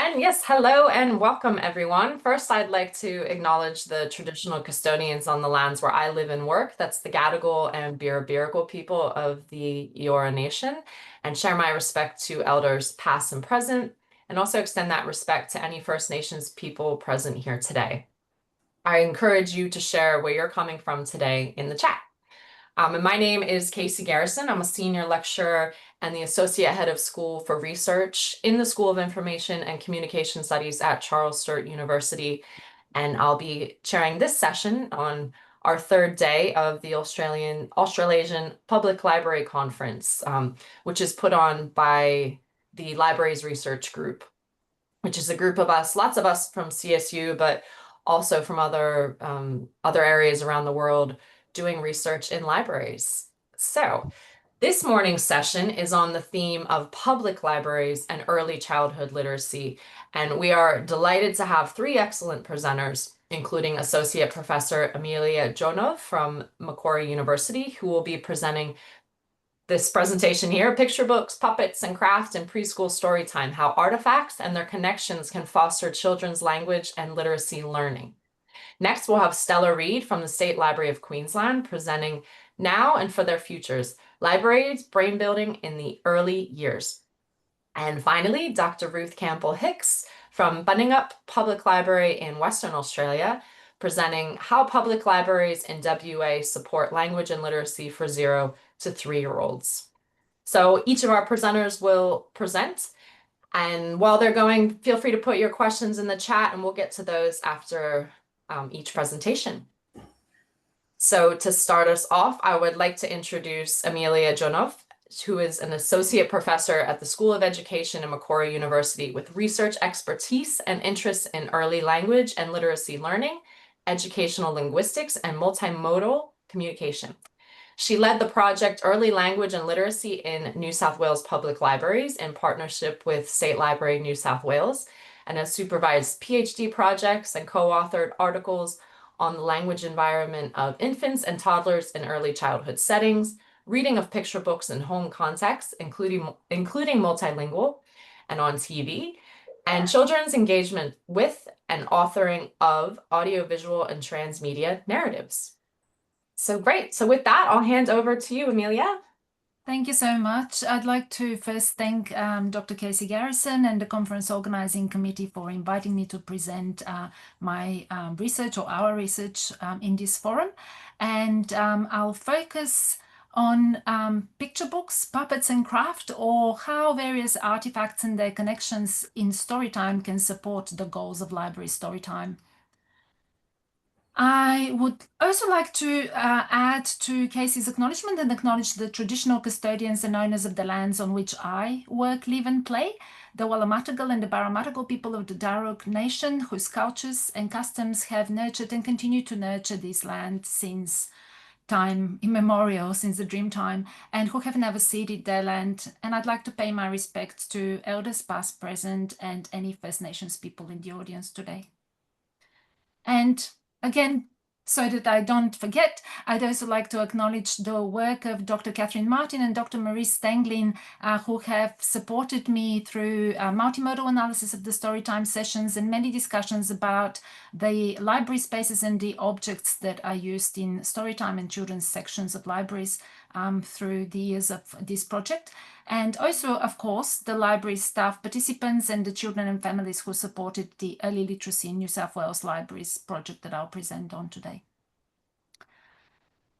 And yes, hello and welcome everyone. First, I'd like to acknowledge the traditional custodians on the lands where I live and work. That's the Gadigal and Birabirigal people of the Eora Nation, and share my respect to elders past and present, and also extend that respect to any First Nations people present here today. I encourage you to share where you're coming from today in the chat. And my name is Casey Garrison. I'm a senior lecturer and the associate head of school for research in the School of Information and Communication Studies at Charles Sturt University. And I'll be chairing this session on our third day of the Australasian Public Library Conference, which is put on by the Libraries Research Group, which is a group of us, lots of us from CSU, but also from other areas around the world doing research in libraries. So this morning's session is on the theme of public libraries and early childhood literacy. And we are delighted to have three excellent presenters, including Associate Professor Emilia Djonov from Macquarie University, who will be presenting this presentation here, Picture Books, Puppets, and Craft in Preschool Storytime, How Artifacts and Their Connections Can Foster Children's Language and Literacy Learning. Next, we'll have Stella Read from the State Library of Queensland presenting Now and for Their Futures, Libraries Brain Building in the Early Years. And finally, Dr. Ruth Campbell-Hicks from Binningup Public Library in Western Australia, presenting How Public Libraries in WA Support Language and Literacy for 0 to 3-year-olds. So each of our presenters will present. And while they're going, feel free to put your questions in the chat and we'll get to those after each presentation. So to start us off, I would like to introduce Emilia Djonov, who is an associate professor at the School of Education at Macquarie University with research expertise and interests in early language and literacy learning, educational linguistics, and multimodal communication. She led the project Early Language and Literacy in New South Wales Public Libraries in partnership with State Library New South Wales, and has supervised PhD projects and co-authored articles on the language environment of infants and toddlers in early childhood settings, reading of picture books in home contexts, including multilingual and on TV, and children's engagement with and authoring of audiovisual and transmedia narratives. So great. So with that, I'll hand over to you, Emilia. Thank you so much. I'd like to first thank Dr. Casey Garrison and the Conference Organizing Committee for inviting me to present my research or our research in this forum. And I'll focus on picture books, puppets and craft, or how various artifacts and their connections in Storytime can support the goals of library Storytime. I would also like to add to Casey's acknowledgement and acknowledge the traditional custodians and owners of the lands on which I work, live and play, the Wallamatagal and the Baramatagal people of the Darug Nation, whose cultures and customs have nurtured and continue to nurture this land since time immemorial, since the dream time, and who have never ceded their land. And I'd like to pay my respects to elders past, present, and any First Nations people in the audience today. And again, so that I don't forget, I'd also like to acknowledge the work of Dr. Catherine Martin and Dr. Marie Stenglin, who have supported me through multimodal analysis of the Storytime sessions and many discussions about the library spaces and the objects that are used in Storytime and children's sections of libraries through the years of this project. And also, of course, the library staff participants and the children and families who supported the Early Literacy in New South Wales Libraries project that I'll present on today.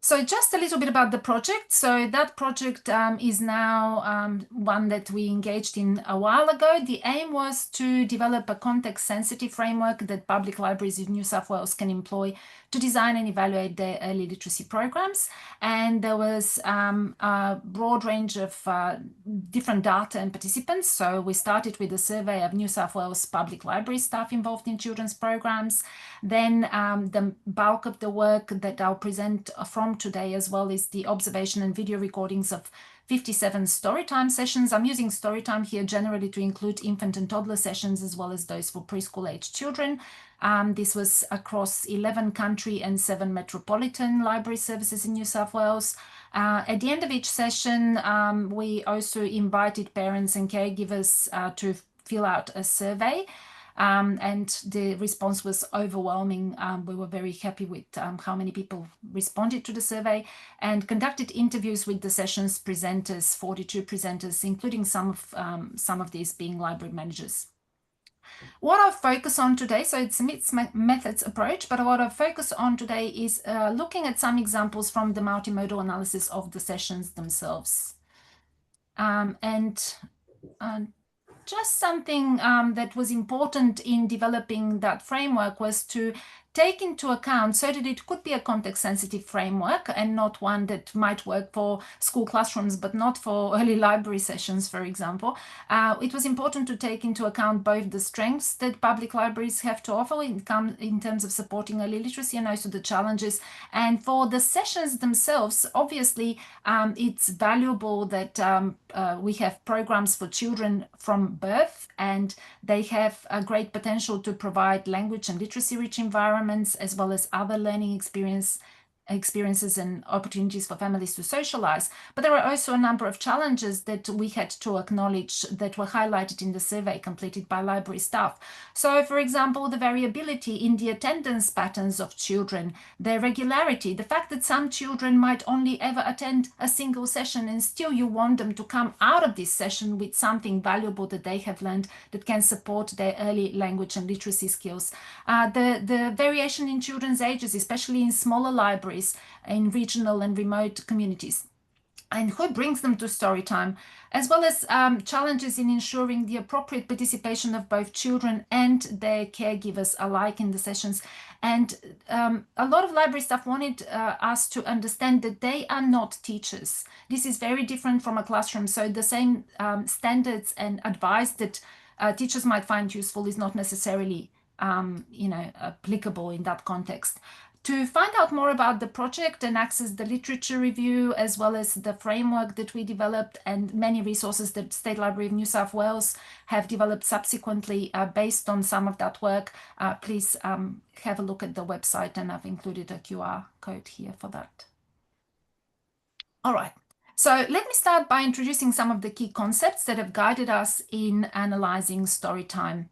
So just a little bit about the project. So that project is now one that we engaged in a while ago. The aim was to develop a context-sensitive framework that public libraries in New South Wales can employ to design and evaluate their early literacy programs. And there was a broad range of different data and participants. So we started with a survey of New South Wales public library staff involved in children's programs. Then the bulk of the work that I'll present from today as well is the observation and video recordings of 57 Storytime sessions. I'm using Storytime here generally to include infant and toddler sessions as well as those for preschool age children. This was across 11 country and 7 metropolitan library services in New South Wales. At the end of each session, we also invited parents and caregivers to fill out a survey. And the response was overwhelming. We were very happy with how many people responded to the survey, and conducted interviews with the session's presenters, 42 presenters, including some of these being library managers. What I'll focus on today, so it's a mixed methods approach, but what I'll focus on today is looking at some examples from the multimodal analysis of the sessions themselves. Just something that was important in developing that framework was to take into account, so that it could be a context-sensitive framework and not one that might work for school classrooms, but not for early library sessions, for example. It was important to take into account both the strengths that public libraries have to offer in terms of supporting early literacy, and also the challenges. And for the sessions themselves, obviously, it's valuable that we have programs for children from birth, and they have a great potential to provide language and literacy-rich environments, as well as other learning experiences and opportunities for families to socialize. But there are also a number of challenges that we had to acknowledge that were highlighted in the survey completed by library staff. So, for example, the variability in the attendance patterns of children, their regularity, the fact that some children might only ever attend a single session, and still you want them to come out of this session with something valuable that they have learned that can support their early language and literacy skills. The variation in children's ages, especially in smaller libraries, in regional and remote communities, and who brings them to Storytime, as well as challenges in ensuring the appropriate participation of both children and their caregivers alike in the sessions. And a lot of library staff wanted us to understand that they are not teachers. This is very different from a classroom, so the same standards and advice that teachers might find useful is not necessarily applicable in that context. To find out more about the project and access the literature review, as well as the framework that we developed and many resources that State Library of New South Wales have developed subsequently based on some of that work, please have a look at the website, and I've included a QR code here for that. All right. So let me start by introducing some of the key concepts that have guided us in analysing Storytime.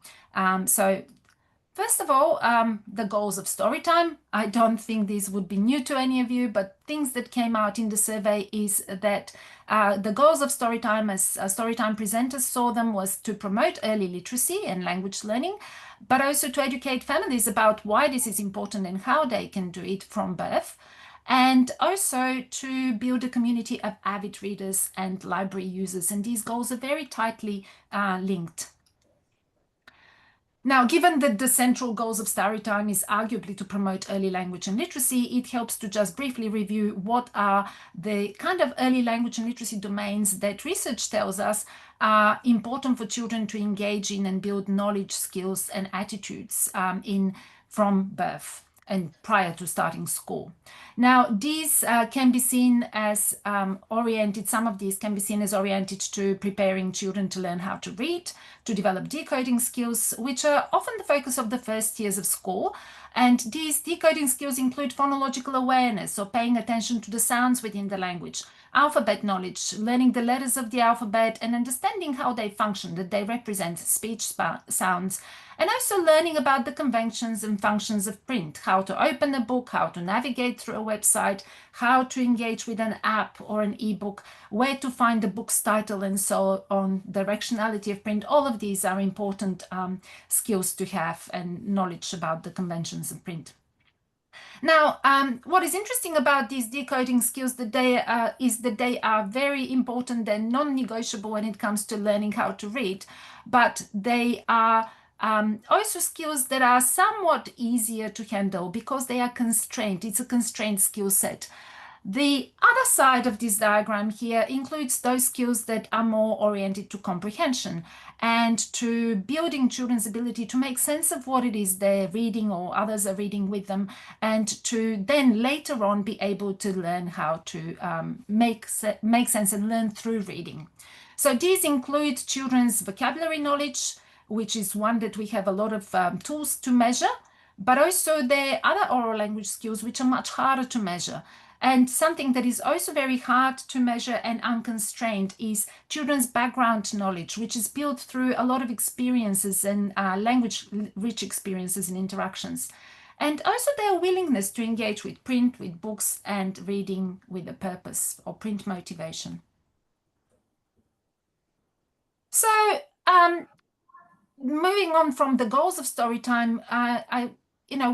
First of all, the goals of Storytime. I don't think these would be new to any of you, but things that came out in the survey is that the goals of Storytime, as Storytime presenters saw them, was to promote early literacy and language learning, but also to educate families about why this is important and how they can do it from birth, and also to build a community of avid readers and library users. And these goals are very tightly linked. Now, given that the central goals of Storytime is arguably to promote early language and literacy, it helps to just briefly review what are the kind of early language and literacy domains that research tells us are important for children to engage in and build knowledge, skills, and attitudes from birth and prior to starting school. Now, these can be seen as oriented, some of these can be seen as oriented to preparing children to learn how to read, to develop decoding skills, which are often the focus of the first years of school. And these decoding skills include phonological awareness, or paying attention to the sounds within the language, alphabet knowledge, learning the letters of the alphabet and understanding how they function, that they represent speech sounds, and also learning about the conventions and functions of print, how to open a book, how to navigate through a website, how to engage with an app or an ebook, where to find the book's title, and so on, directionality of print. All of these are important skills to have, and knowledge about the conventions of print. Now, what is interesting about these decoding skills is that they are very important and non-negotiable when it comes to learning how to read, but they are also skills that are somewhat easier to handle because they are constrained. It's a constrained skill set. The other side of this diagram here includes those skills that are more oriented to comprehension and to building children's ability to make sense of what it is they're reading or others are reading with them, and to then later on be able to learn how to make sense and learn through reading. So these include children's vocabulary knowledge, which is one that we have a lot of tools to measure, but also their other oral language skills, which are much harder to measure. And something that is also very hard to measure and unconstrained is children's background knowledge, which is built through a lot of experiences and language-rich experiences and interactions. And also their willingness to engage with print, with books, and reading with a purpose or print motivation. So moving on from the goals of Storytime,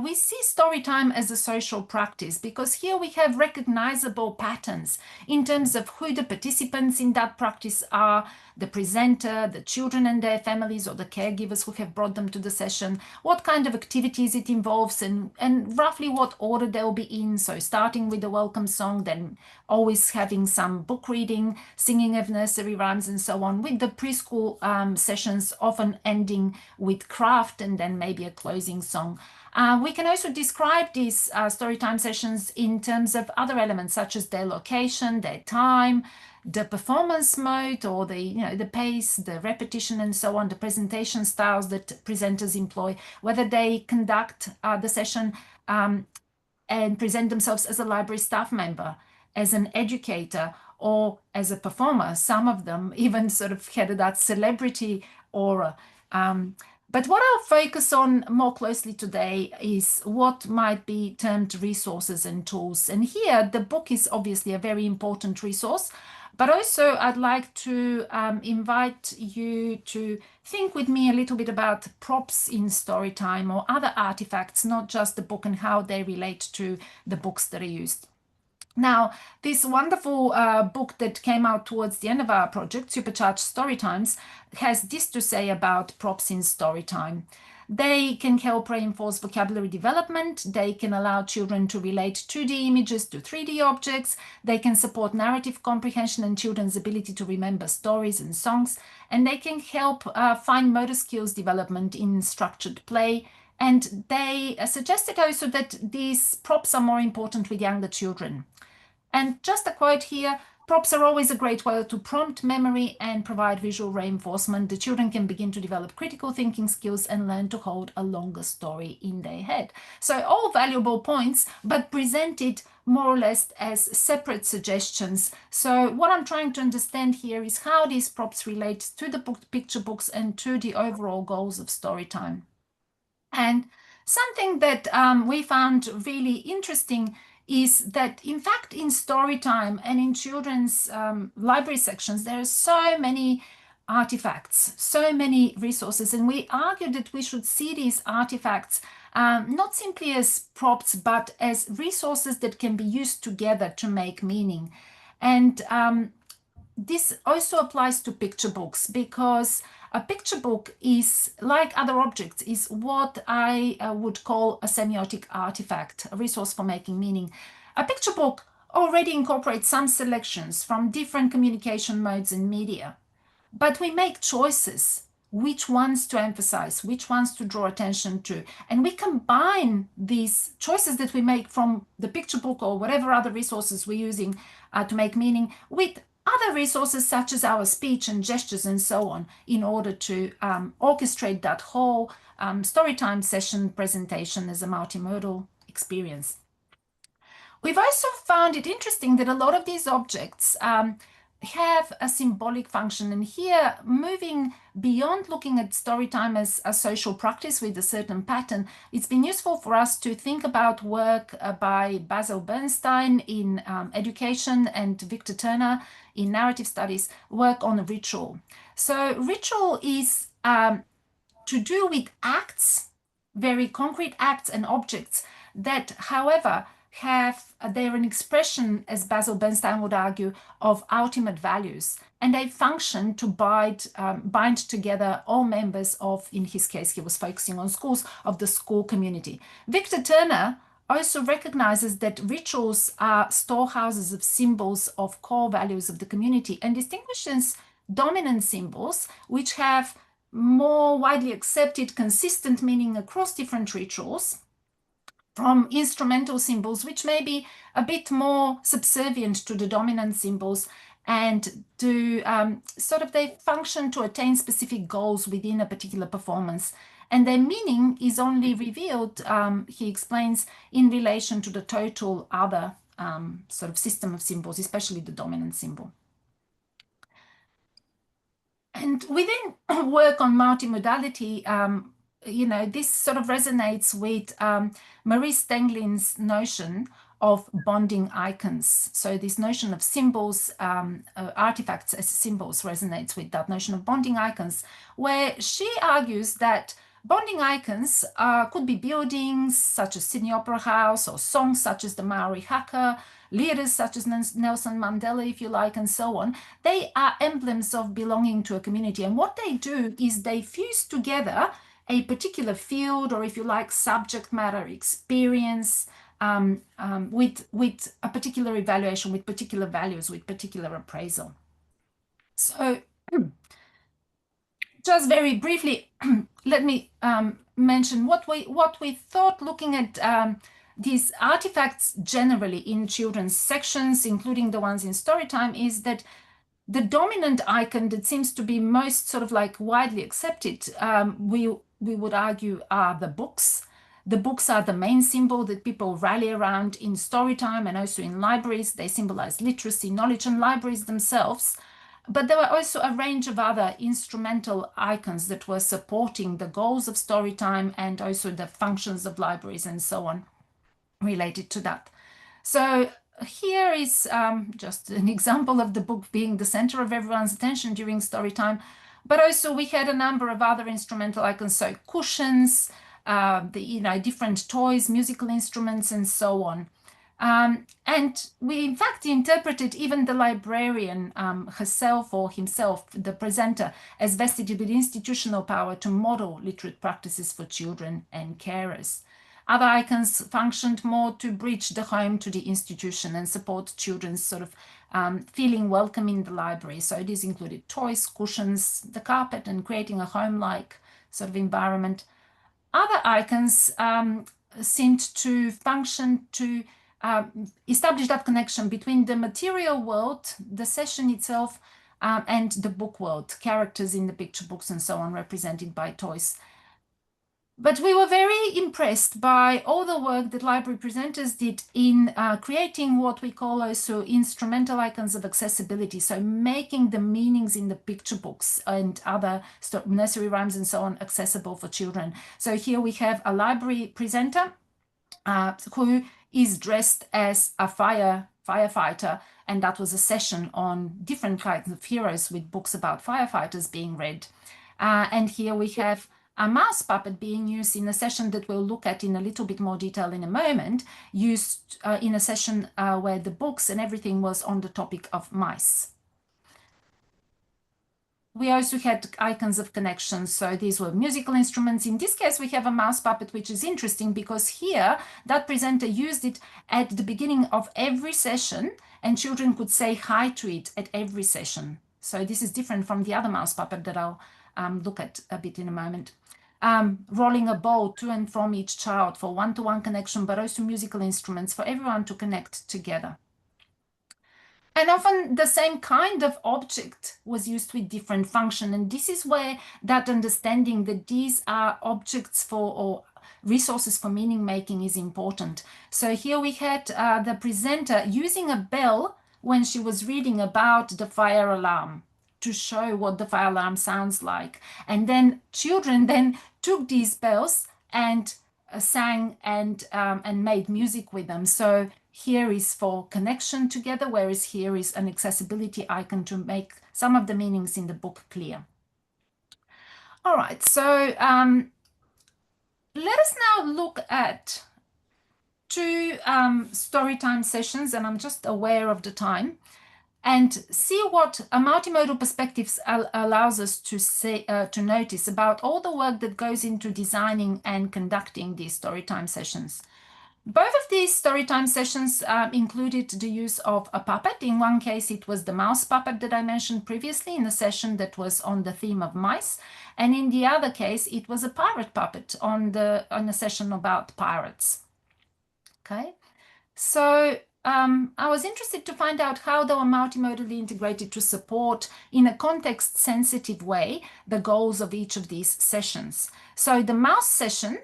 we see Storytime as a social practice because here we have recognizable patterns in terms of who the participants in that practice are, the presenter, the children and their families or the caregivers who have brought them to the session, what kind of activities it involves and roughly what order they'll be in. So starting with the welcome song, then always having some book reading, singing of nursery rhymes and so on, with the preschool sessions often ending with craft and then maybe a closing song. We can also describe these Storytime sessions in terms of other elements such as their location, their time, the performance mode or the pace, the repetition and so on, the presentation styles that presenters employ, whether they conduct the session and present themselves as a library staff member, as an educator, or as a performer. Some of them even sort of had that celebrity aura. But what I'll focus on more closely today is what might be termed resources and tools. And here, the book is obviously a very important resource, but also I'd like to invite you to think with me a little bit about props in Storytime or other artifacts, not just the book and how they relate to the books that are used. Now, this wonderful book that came out towards the end of our project, Supercharged Storytimes, has this to say about props in Storytime. They can help reinforce vocabulary development. They can allow children to relate 2D images to 3D objects. They can support narrative comprehension and children's ability to remember stories and songs. And they can help fine motor skills development in structured play. And they suggested also that these props are more important with younger children. And just a quote here, props are always a great way to prompt memory and provide visual reinforcement. The children can begin to develop critical thinking skills and learn to hold a longer story in their head. So all valuable points, but presented more or less as separate suggestions. So what I'm trying to understand here is how these props relate to the picture books and to the overall goals of Storytime. And something that we found really interesting is that, in fact, in Storytime and in children's library sections, there are so many artifacts, so many resources, and we argued that we should see these artifacts not simply as props, but as resources that can be used together to make meaning. And this also applies to picture books, because a picture book is, like other objects, is what I would call a semiotic artifact, a resource for making meaning. A picture book already incorporates some selections from different communication modes and media, but we make choices, which ones to emphasize, which ones to draw attention to, and we combine these choices that we make from the picture book or whatever other resources we're using to make meaning with other resources such as our speech and gestures and so on, in order to orchestrate that whole Storytime session presentation as a multimodal experience. We've also found it interesting that a lot of these objects have a symbolic function. And here, moving beyond looking at Storytime as a social practice with a certain pattern, it's been useful for us to think about work by Basil Bernstein in education and Victor Turner in narrative studies, work on ritual. So ritual is to do with acts, very concrete acts and objects that, however, they're an expression, as Basil Bernstein would argue, of ultimate values, and they function to bind together all members of, in his case, he was focusing on schools, of the school community. Victor Turner also recognizes that rituals are storehouses of symbols of core values of the community, and distinguishes dominant symbols, which have more widely accepted, consistent meaning across different rituals, from instrumental symbols, which may be a bit more subservient to the dominant symbols, and to they function to attain specific goals within a particular performance. And their meaning is only revealed, he explains, in relation to the total other sort of system of symbols, especially the dominant symbol. And within work on multimodality, this sort of resonates with Marie Stenglin's notion of bonding icons. So this notion of symbols, artifacts as symbols resonates with that notion of bonding icons, where she argues that bonding icons could be buildings such as Sydney Opera House, or songs such as the Maori Haka, leaders such as Nelson Mandela, if you like, and so on. They are emblems of belonging to a community. And what they do is they fuse together a particular field, or if you like, subject matter experience, with a particular evaluation, with particular values, with particular appraisal. So just very briefly, let me mention what we thought looking at these artifacts generally in children's sections, including the ones in Storytime, is that the dominant icon that seems to be most sort of like widely accepted, we would argue, are the books. The books are the main symbol that people rally around in Storytime and also in libraries. They symbolize literacy, knowledge, and libraries themselves. But there were also a range of other instrumental icons that were supporting the goals of Storytime and also the functions of libraries and so on related to that. So here is just an example of the book being the center of everyone's attention during Storytime. But also we had a number of other instrumental icons, so cushions, different toys, musical instruments, and so on. And we, in fact, interpreted even the librarian herself or himself, the presenter, as vested with institutional power to model literate practices for children and carers. Other icons functioned more to bridge the home to the institution and support children's sort of feeling welcome in the library. So these included toys, cushions, the carpet, and creating a home-like sort of environment. Other icons seemed to function to establish that connection between the material world, the session itself, and the book world, characters in the picture books and so on, represented by toys. But we were very impressed by all the work that library presenters did in creating what we call also instrumental icons of accessibility. So making the meanings in the picture books and other nursery rhymes and so on accessible for children. So here we have a library presenter who is dressed as a firefighter, and that was a session on different kinds of heroes with books about firefighters being read. And here we have a mouse puppet being used in a session that we'll look at in a little bit more detail in a moment, used in a session where the books and everything was on the topic of mice. We also had icons of connections. So these were musical instruments. In this case, we have a mouse puppet, which is interesting because here that presenter used it at the beginning of every session, and children could say hi to it at every session. So this is different from the other mouse puppet that I'll look at a bit in a moment. Rolling a ball to and from each child for one-to-one connection, but also musical instruments for everyone to connect together. And often the same kind of object was used with different function. And this is where that understanding that these are objects for or resources for meaning making is important. So here we had the presenter using a bell when she was reading about the fire alarm to show what the fire alarm sounds like. And then children then took these bells and sang and made music with them. So here is for connection together, whereas here is an accessibility icon to make some of the meanings in the book clear. All right, so let us now look at two Storytime sessions, and I'm just aware of the time, and see what a multimodal perspective allows us to say, to notice about all the work that goes into designing and conducting these Storytime sessions. Both of these Storytime sessions included the use of a puppet. In one case, it was the mouse puppet that I mentioned previously in a session that was on the theme of mice. And in the other case, it was a pirate puppet on a session about pirates. Okay, so I was interested to find out how they were multimodally integrated to support, in a context-sensitive way, the goals of each of these sessions. So the mouse session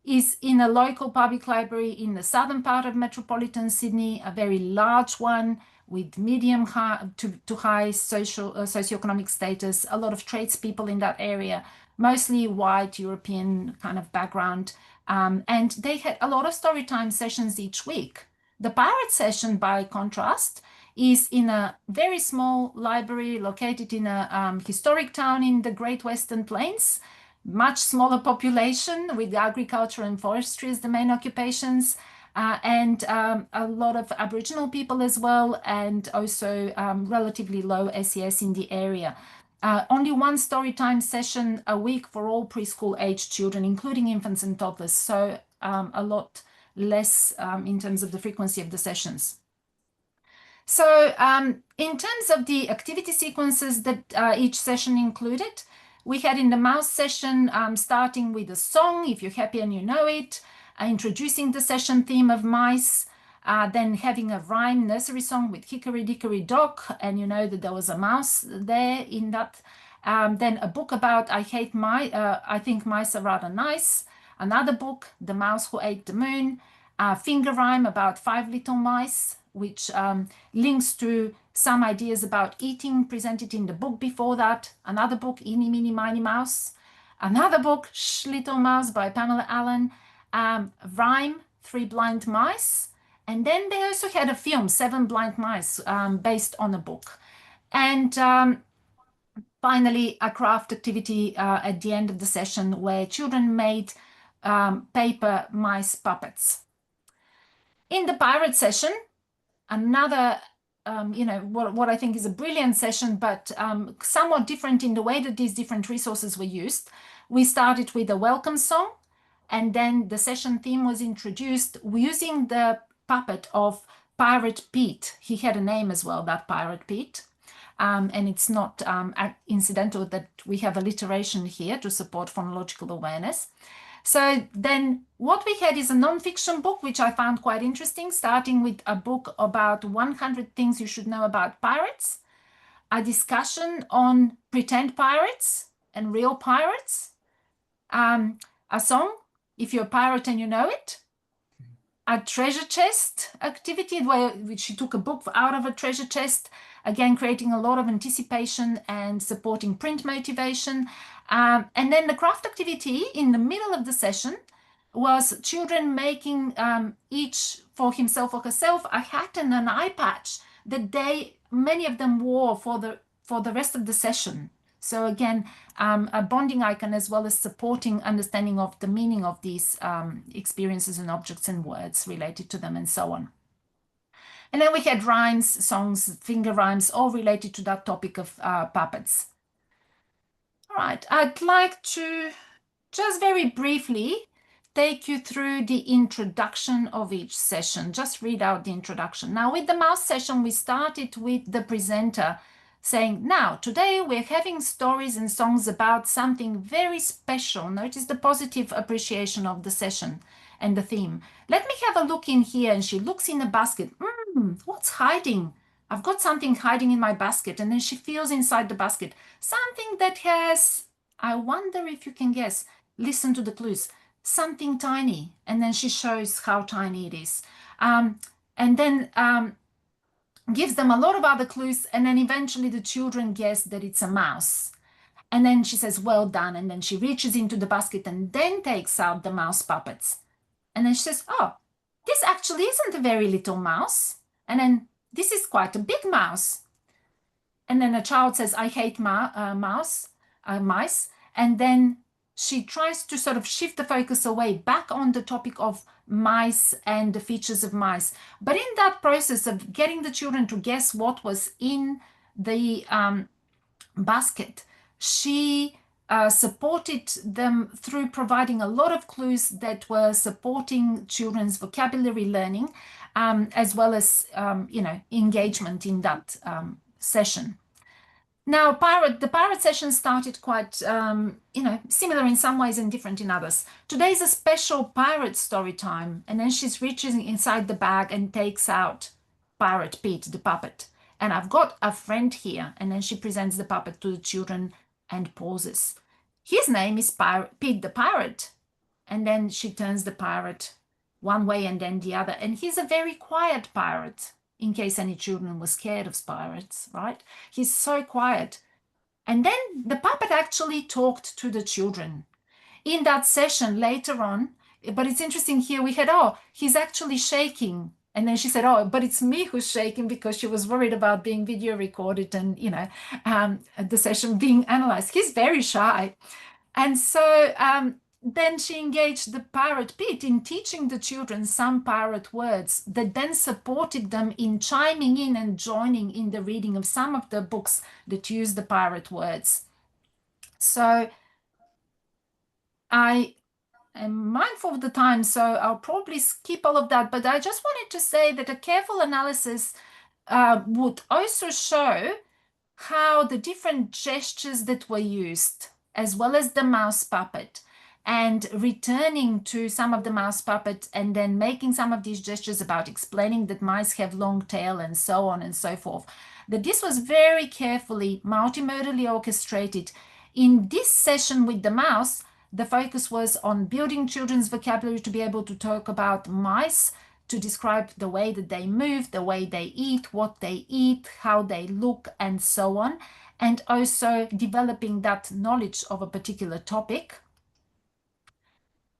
is in a local public library in the southern part of metropolitan Sydney, a very large one with medium high to high socioeconomic status, a lot of tradespeople in that area, mostly white European kind of background. And they had a lot of storytime sessions each week. The pirate session, by contrast, is in a very small library located in a historic town in the Great Western Plains, much smaller population with agriculture and forestry as the main occupations, and a lot of Aboriginal people as well, and also relatively low SES in the area. Only one storytime session a week for all preschool age children, including infants and toddlers, so a lot less in terms of the frequency of the sessions. So in terms of the activity sequences that each session included, we had in the mouse session starting with a song, If You're Happy and You Know It, introducing the session theme of mice, then having a rhyme nursery song with Hickory Dickory Dock, and you know that there was a mouse there in that. Then a book about I think mice are rather nice. Another book, The Mouse Who Ate the Moon. Finger rhyme about 5 little mice, which links to some ideas about eating presented in the book before that. Another book, Eeny, Meeny, Miny Mouse. Another book, Shh, Little Mouse by Pamela Allen. Rhyme, 3 Blind Mice. And then they also had a film, 7 Blind Mice, based on a book. And finally, a craft activity at the end of the session where children made paper mice puppets. In the pirate session, another, what I think is a brilliant session, but somewhat different in the way that these different resources were used. We started with a welcome song, and then the session theme was introduced using the puppet of Pirate Pete. He had a name as well, that Pirate Pete. And it's not incidental that we have alliteration here to support phonological awareness. So then what we had is a non-fiction book, which I found quite interesting, starting with a book about 100 things you should know about pirates, a discussion on pretend pirates and real pirates, a song, If You're a Pirate and You Know It, a treasure chest activity where she took a book out of a treasure chest, again creating a lot of anticipation and supporting print motivation. And then the craft activity in the middle of the session was children making each for himself or herself a hat and an eye patch that many of them wore for the rest of the session. So again, a bonding icon as well as supporting understanding of the meaning of these experiences and objects and words related to them and so on. And then we had rhymes, songs, finger rhymes, all related to that topic of puppets. All right, I'd like to just very briefly take you through the introduction of each session. Just read out the introduction. Now, with the mouse session, we started with the presenter saying, now, today we're having stories and songs about something very special. Notice the positive appreciation of the session and the theme. Let me have a look in here. And she looks in the basket. What's hiding? I've got something hiding in my basket. And then she feels inside the basket. Something that has, I wonder if you can guess, listen to the clues, something tiny. And then she shows how tiny it is. And then gives them a lot of other clues. And then eventually the children guess that it's a mouse. And then she says, well done. And then she reaches into the basket and then takes out the mouse puppets. And then she says, oh, this actually isn't a very little mouse. And then this is quite a big mouse. And then a child says, I hate mice. And then she tries to sort of shift the focus away back on the topic of mice and the features of mice. But in that process of getting the children to guess what was in the basket, she supported them through providing a lot of clues that were supporting children's vocabulary learning, as well as, engagement in that session. Now, the pirate session started quite, similar in some ways and different in others. Today's a special pirate story time, and then she's reaching inside the bag and takes out Pirate Pete, the puppet. And I've got a friend here, and then she presents the puppet to the children and pauses. His name is Pete the Pirate, and then she turns the pirate one way and then the other. And he's a very quiet pirate, in case any children were scared of pirates, right? He's so quiet. And then the puppet actually talked to the children in that session later on. But it's interesting here, we had, oh, he's actually shaking. And then she said, oh, but it's me who's shaking, because she was worried about being video recorded and, you know, the session being analyzed. He's very shy. And so then she engaged the pirate Pete in teaching the children some pirate words that then supported them in chiming in and joining in the reading of some of the books that use the pirate words. So I am mindful of the time, so I'll probably skip all of that. But I just wanted to say that a careful analysis would also show how the different gestures that were used, as well as the mouse puppet, and returning to some of the mouse puppet and then making some of these gestures about explaining that mice have long tail and so on and so forth, that this was very carefully multimodally orchestrated. In this session with the mouse, the focus was on building children's vocabulary to be able to talk about mice, to describe the way that they move, the way they eat, what they eat, how they look, and so on, and also developing that knowledge of a particular topic.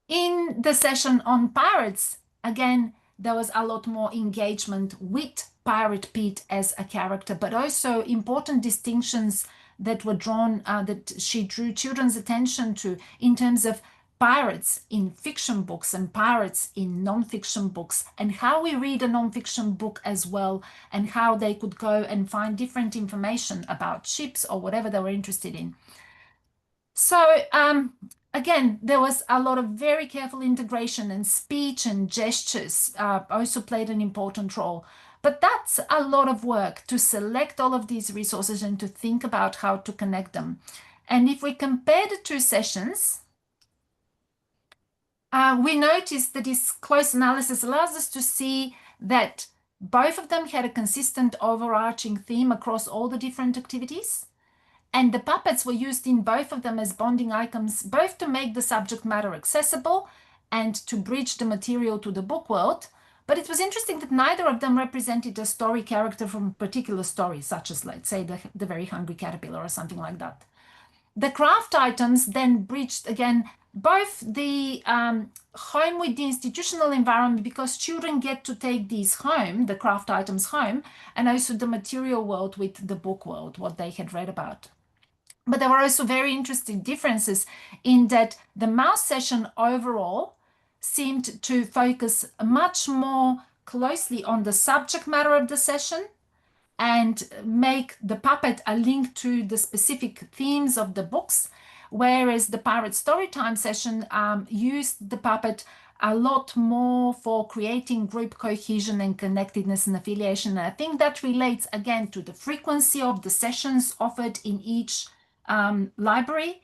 In the session on pirates, again, there was a lot more engagement with Pirate Pete as a character, but also important distinctions that were drawn, that she drew children's attention to in terms of pirates in fiction books and pirates in non-fiction books, and how we read a non-fiction book as well, and how they could go and find different information about ships or whatever they were interested in. So again, there was a lot of very careful integration, and speech and gestures also played an important role. But that's a lot of work to select all of these resources and to think about how to connect them. And if we compare the two sessions, we notice that this close analysis allows us to see that both of them had a consistent overarching theme across all the different activities. And the puppets were used in both of them as bonding icons, both to make the subject matter accessible and to bridge the material to the book world. But it was interesting that neither of them represented a story character from a particular story, such as, let's say, the Very Hungry Caterpillar or something like that. The craft items then bridged, again, both the home with the institutional environment, because children get to take these home, the craft items home, and also the material world with the book world, what they had read about. But there were also very interesting differences in that the mouse session overall seemed to focus much more closely on the subject matter of the session and make the puppet a link to the specific themes of the books, whereas the Pirate Storytime session used the puppet a lot more for creating group cohesion and connectedness and affiliation. And I think that relates again to the frequency of the sessions offered in each library,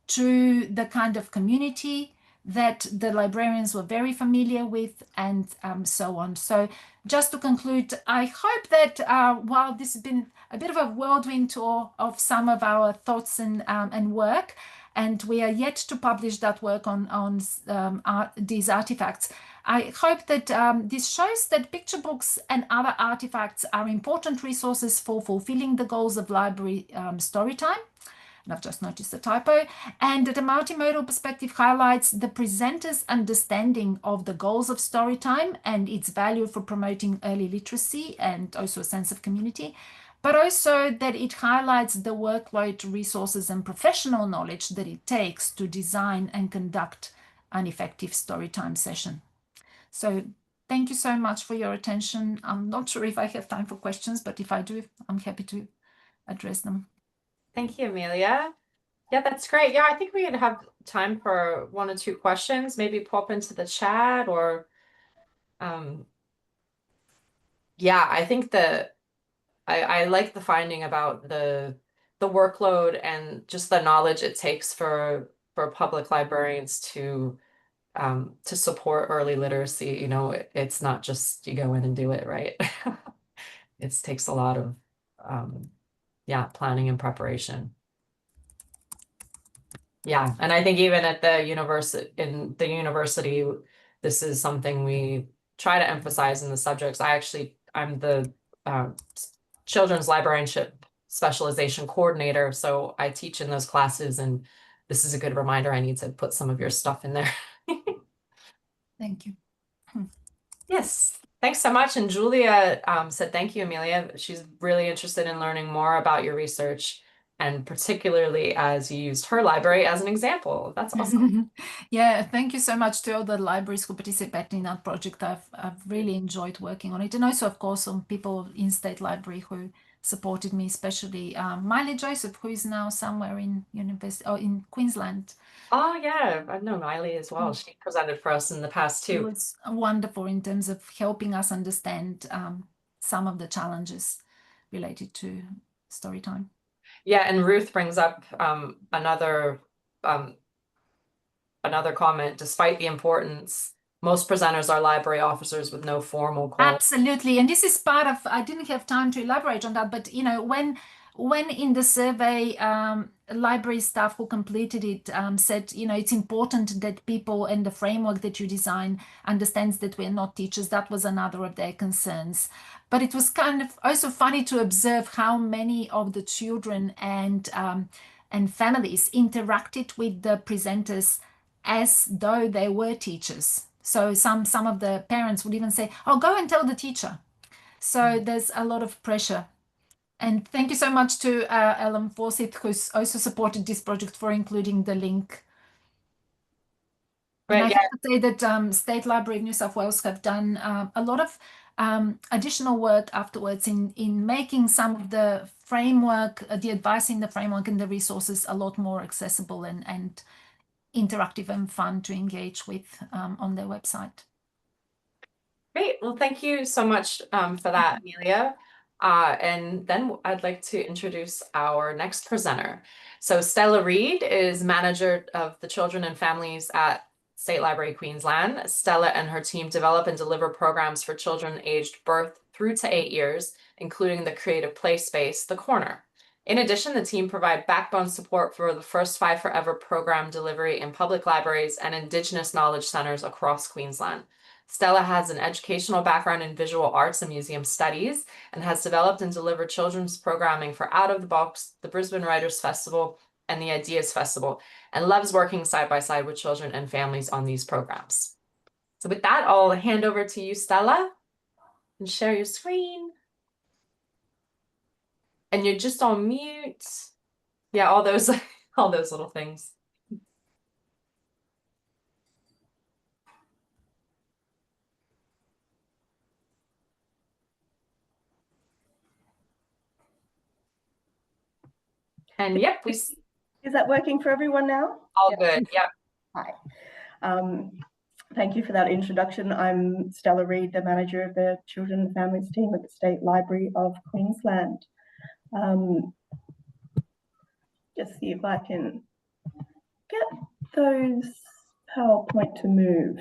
to the kind of community that the librarians were very familiar with, and so on. So just to conclude, I hope that while this has been a bit of a whirlwind tour of some of our thoughts and work, and we are yet to publish that work on these artifacts, I hope that this shows that picture books and other artifacts are important resources for fulfilling the goals of library storytime. And I've just noticed a typo, and that a multimodal perspective highlights the presenter's understanding of the goals of Storytime and its value for promoting early literacy and also a sense of community, but also that it highlights the workload, resources, and professional knowledge that it takes to design and conduct an effective Storytime session. So thank you so much for your attention. I'm not sure if I have time for questions, but if I do, I'm happy to address them. Thank you, Emilia. Yeah, that's great. Yeah, I think we could have time for 1 or 2 questions, maybe pop into the chat, or yeah, I think that I like the finding about the workload and just the knowledge it takes for public librarians to support early literacy. You know, it's not just you go in and do it, right? It takes a lot of yeah, planning and preparation. Yeah, and I think even at the university, this is something we try to emphasize in the subjects. I'm the children's librarianship specialization coordinator, so I teach in those classes, and this is a good reminder. I need to put some of your stuff in there. Thank you. Yes, thanks so much. And Julia said thank you, Emilia. She's really interested in learning more about your research, and particularly as you used her library as an example. That's awesome. Yeah, thank you so much to all the libraries who participated in that project. I've really enjoyed working on it, and also, of course, some people in State Library who supported me, especially Miley Joseph, who is now somewhere in university or in Queensland. Oh yeah, I've known Miley as well. She presented for us in the past It too. was wonderful in terms of helping us understand some of the challenges related to story time. Yeah, and Ruth brings up um, another comment. Despite the importance, most presenters are library officers with no formal qualifications. Absolutely, and this is part of, I didn't have time to elaborate on that, but you know, when in the survey, library staff who completed it said, you know, it's important that people and the framework that you design understands that we're not teachers. That was another of their concerns. But it was kind of also funny to observe how many of the children and families interacted with the presenters as though they were teachers. So some of the parents would even say, "Oh, go and tell the teacher." So there's a lot of pressure. And thank you so much to Ellen Fawcett, who's also supported this project, for including the link. And I Right, yeah. have to say that State Library of New South Wales have done a lot of additional work afterwards in making some of the framework, the advice in the framework and the resources a lot more accessible and interactive and fun to engage with on their website. Great. Well, thank you so much for that, Emilia. And then I'd like to introduce our next presenter. So Stella Read is manager of the children and families at State Library Queensland. Stella and her team develop and deliver programs for children aged birth through to 8 years, including the creative play space, The Corner. In addition, the team provide backbone support for the First Five Forever program delivery in public libraries and Indigenous knowledge centers across Queensland. Stella has an educational background in visual arts and museum studies and has developed and delivered children's programming for Out of the Box, the Brisbane Writers Festival, and the Ideas Festival, and loves working side by side with children and families on these programs. So with that, I'll hand over to you, Stella, and share your screen. And you're just on mute. Yeah, all those little things. And yep, Is that working for everyone now? All good. Yep. Hi. Thank you for that introduction. I'm Stella Read, the manager of the Children and Families team at the State Library of Queensland. Just see if I can get those PowerPoint to move.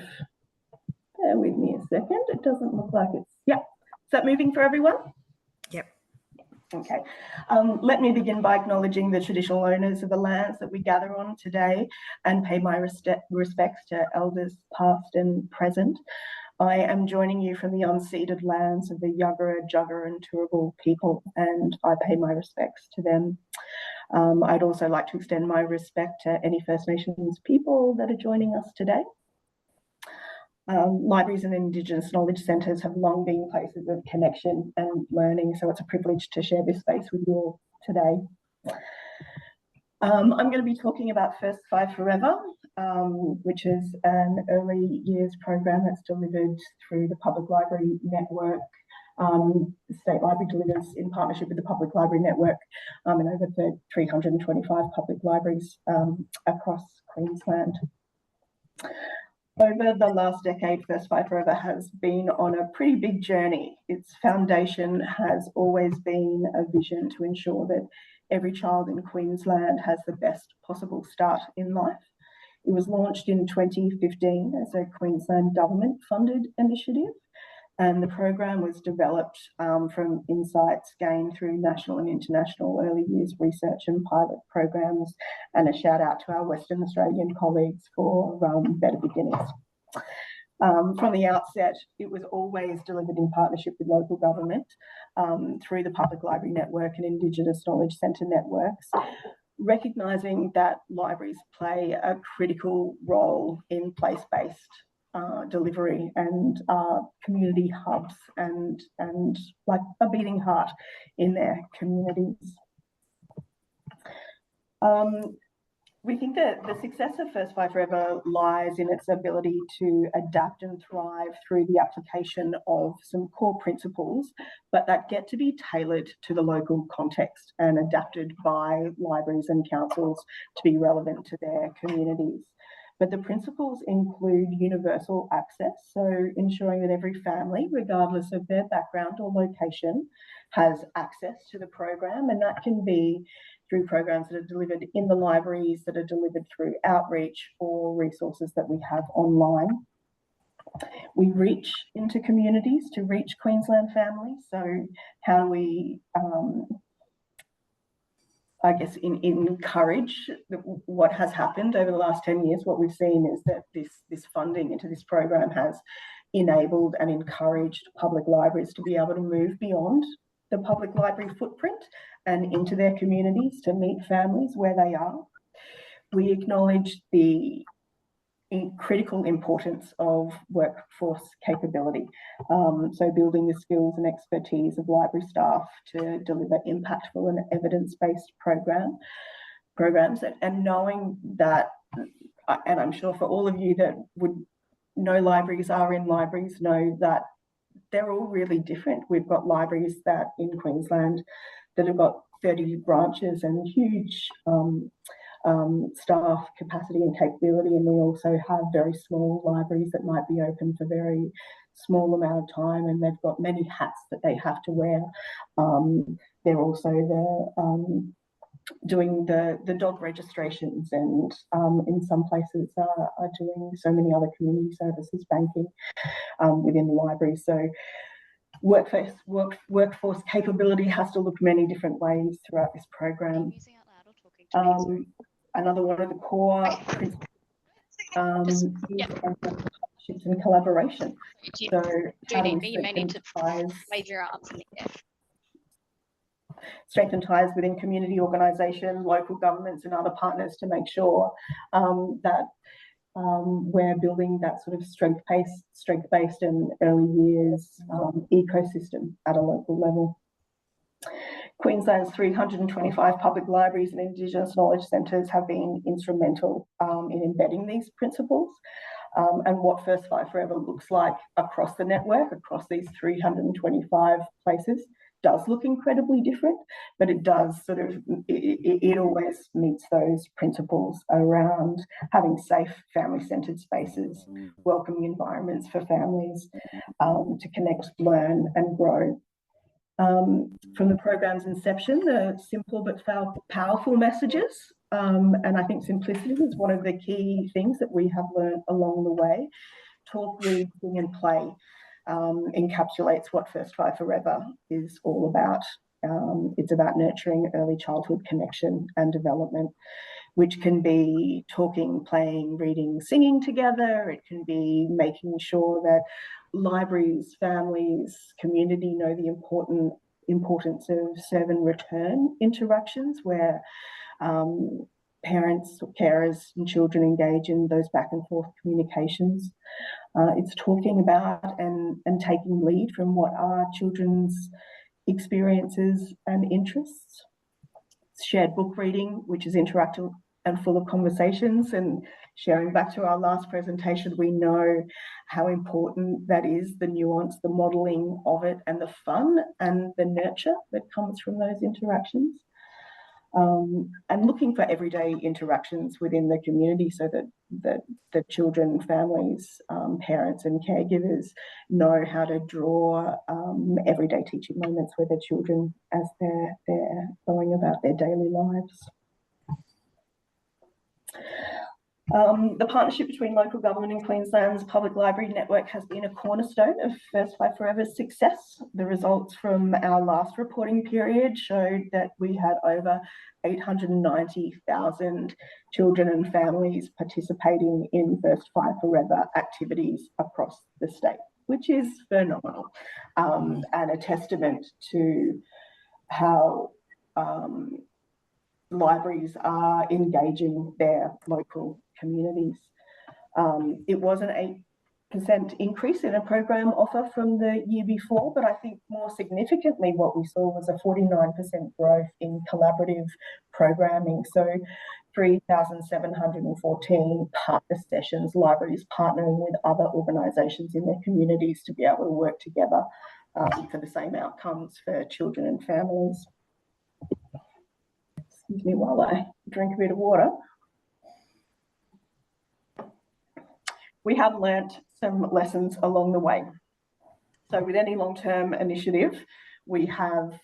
Bear with me a second. It doesn't look like it's, yeah. Is that moving for everyone? Yep. Okay. Let me begin by acknowledging the traditional owners of the lands that we gather on today and pay my respects to elders past and present. I am joining you from the unceded lands of the Yuggera, Jugger and Turrbal people, and I pay my respects to them. I'd also like to extend my respect to any First Nations people that are joining us today. Libraries and Indigenous knowledge centres have long been places of connection and learning, so it's a privilege to share this space with you all today. I'm going to be talking about First Five Forever, which is an early years program that's delivered through the Public Library Network. The State Library delivers in partnership with the Public Library Network in over 325 public libraries across Queensland. Over the last decade, First Five Forever has been on a pretty big journey. Its foundation has always been a vision to ensure that every child in Queensland has the best possible start in life. It was launched in 2015 as a Queensland government-funded initiative, And the program was developed from insights gained through national and international early years research and pilot programs, and a shout out to our Western Australian colleagues for better beginnings. From the outset, it was always delivered in partnership with local government through the Public Library Network and Indigenous Knowledge Centre networks, recognising that libraries play a critical role in place-based delivery and community hubs and like a beating heart in their communities. We think that the success of First Five Forever lies in its ability to adapt and thrive through the application of some core principles, but that get to be tailored to the local context and adapted by libraries and councils to be relevant to their communities. But the principles include universal access, so ensuring that every family, regardless of their background or location, has access to the program, and that can be through programs that are delivered in the libraries, that are delivered through outreach or resources that we have online. We reach into communities to reach Queensland families. So how do we, I guess, encourage what has happened over the last 10 years? What we've seen is that this funding into this program has enabled and encouraged public libraries to be able to move beyond the public library footprint and into their communities to meet families where they are. We acknowledge the critical importance of workforce capability. So building the skills and expertise of library staff to deliver impactful and evidence-based programs, and knowing that, and I'm sure for all of you that would know libraries, are in libraries, know that they're all really different. We've got libraries that in Queensland that have got 30 branches and huge staff capacity and capability, and we also have very small libraries that might be open for very small amount of time, and they've got many hats that they have to wear. They're also doing the dog registrations, and in some places are doing so many other community services, banking within the library. So workforce capability has to look many different ways throughout this program. Another one of the core principles is partnerships and collaboration. So Judy, you may need to wave your arms in the air. Strengthen ties within community organisation, local governments and other partners to make sure that we're building that sort of strength-based and early years ecosystem at a local level. Queensland's 325 public libraries and Indigenous knowledge centres have been instrumental in embedding these principles. And what First Five Forever looks like across the network, across these 325 places, does look incredibly different, but it does sort of, it always meets those principles around having safe family-centred spaces, welcoming environments for families to connect, learn and grow. From the program's inception, the simple but powerful messages, and I think simplicity is one of the key things that we have learned along the way. Talk, read, sing and play encapsulates what First Five Forever is all about. It's about nurturing early childhood connection and development, which can be talking, playing, reading, singing together. It can be making sure that libraries, families, community know the importance of serve and return interactions where parents, carers and children engage in those back and forth communications. It's talking about and taking lead from what are children's experiences and interests. It's shared book reading, which is interactive and full of conversations, and sharing back to our last presentation, we know how important that is, the nuance, the modelling of it and the fun and the nurture that comes from those interactions. And looking for everyday interactions within the community so that the children, families, parents and caregivers know how to draw everyday teaching moments with their children as they're going about their daily lives. The partnership between local government and Queensland's public library network has been a cornerstone of First Five Forever's success. The results from our last reporting period showed that we had over 890,000 children and families participating in First Five Forever activities across the state, which is phenomenal, and a testament to how libraries are engaging their local communities. It was an 8% increase in a program offer from the year before, but I think more significantly what we saw was a 49% growth in collaborative programming. So 3,714 partner sessions, libraries partnering with other organisations in their communities to be able to work together for the same outcomes for children and families. Excuse me while I drink a bit of water. We have learnt some lessons along the way. So with any long-term initiative, we have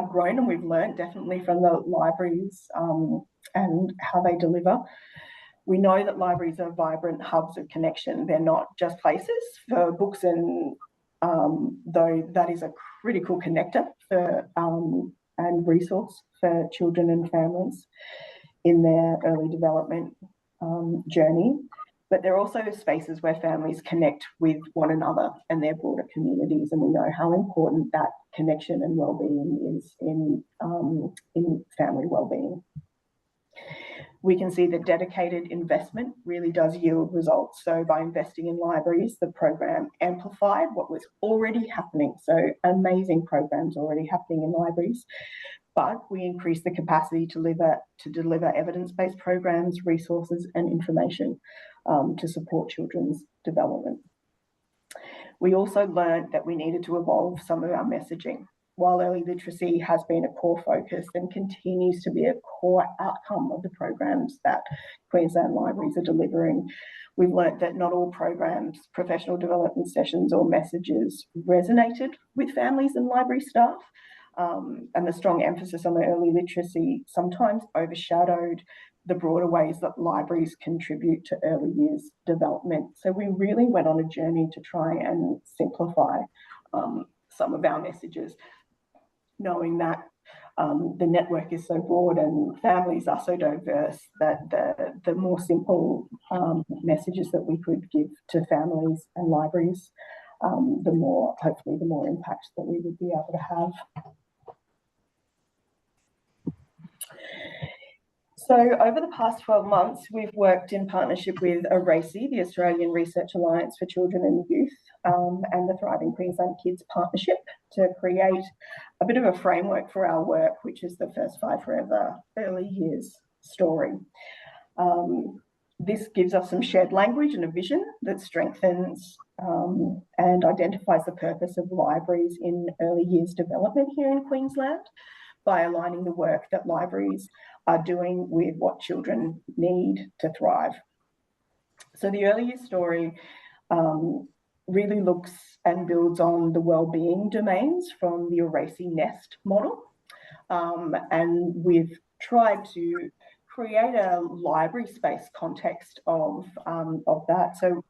grown, and we've learnt definitely from the libraries and how they deliver. We know that libraries are vibrant hubs of connection. They're not just places for books, and though that is a critical connector for and resource for children and families in their early development journey. But they're also spaces where families connect with one another and their broader communities, and we know how important that connection and well-being is in family well-being. We can see that dedicated investment really does yield results. So by investing in libraries, the program amplified what was already happening. So amazing programs already happening in libraries, but we increased the capacity to deliver evidence-based programs, resources, and information to support children's development. We also learned that we needed to evolve some of our messaging. While early literacy has been a core focus and continues to be a core outcome of the programs that Queensland libraries are delivering, we've learnt that not all programs, professional development sessions or messages resonated with families and library staff, and the strong emphasis on the early literacy sometimes overshadowed the broader ways that libraries contribute to early years development. So we really went on a journey to try and simplify some of our messages, knowing that the network is so broad and families are so diverse that the more simple messages that we could give to families and libraries, hopefully the more impact that we would be able to have. So over the past 12 months, we've worked in partnership with AEST, the Australian Research Alliance for Children and Youth, and the Thriving Queensland Kids Partnership to create a bit of a framework for our work, which is the First Five Forever Early Years story. This gives us some shared language and a vision that strengthens and identifies the purpose of libraries in early years development here in Queensland by aligning the work that libraries are doing with what children need to thrive. So the early years story really looks and builds on the wellbeing domains from the AEST NEST model. And we've tried to create a library space context of that. So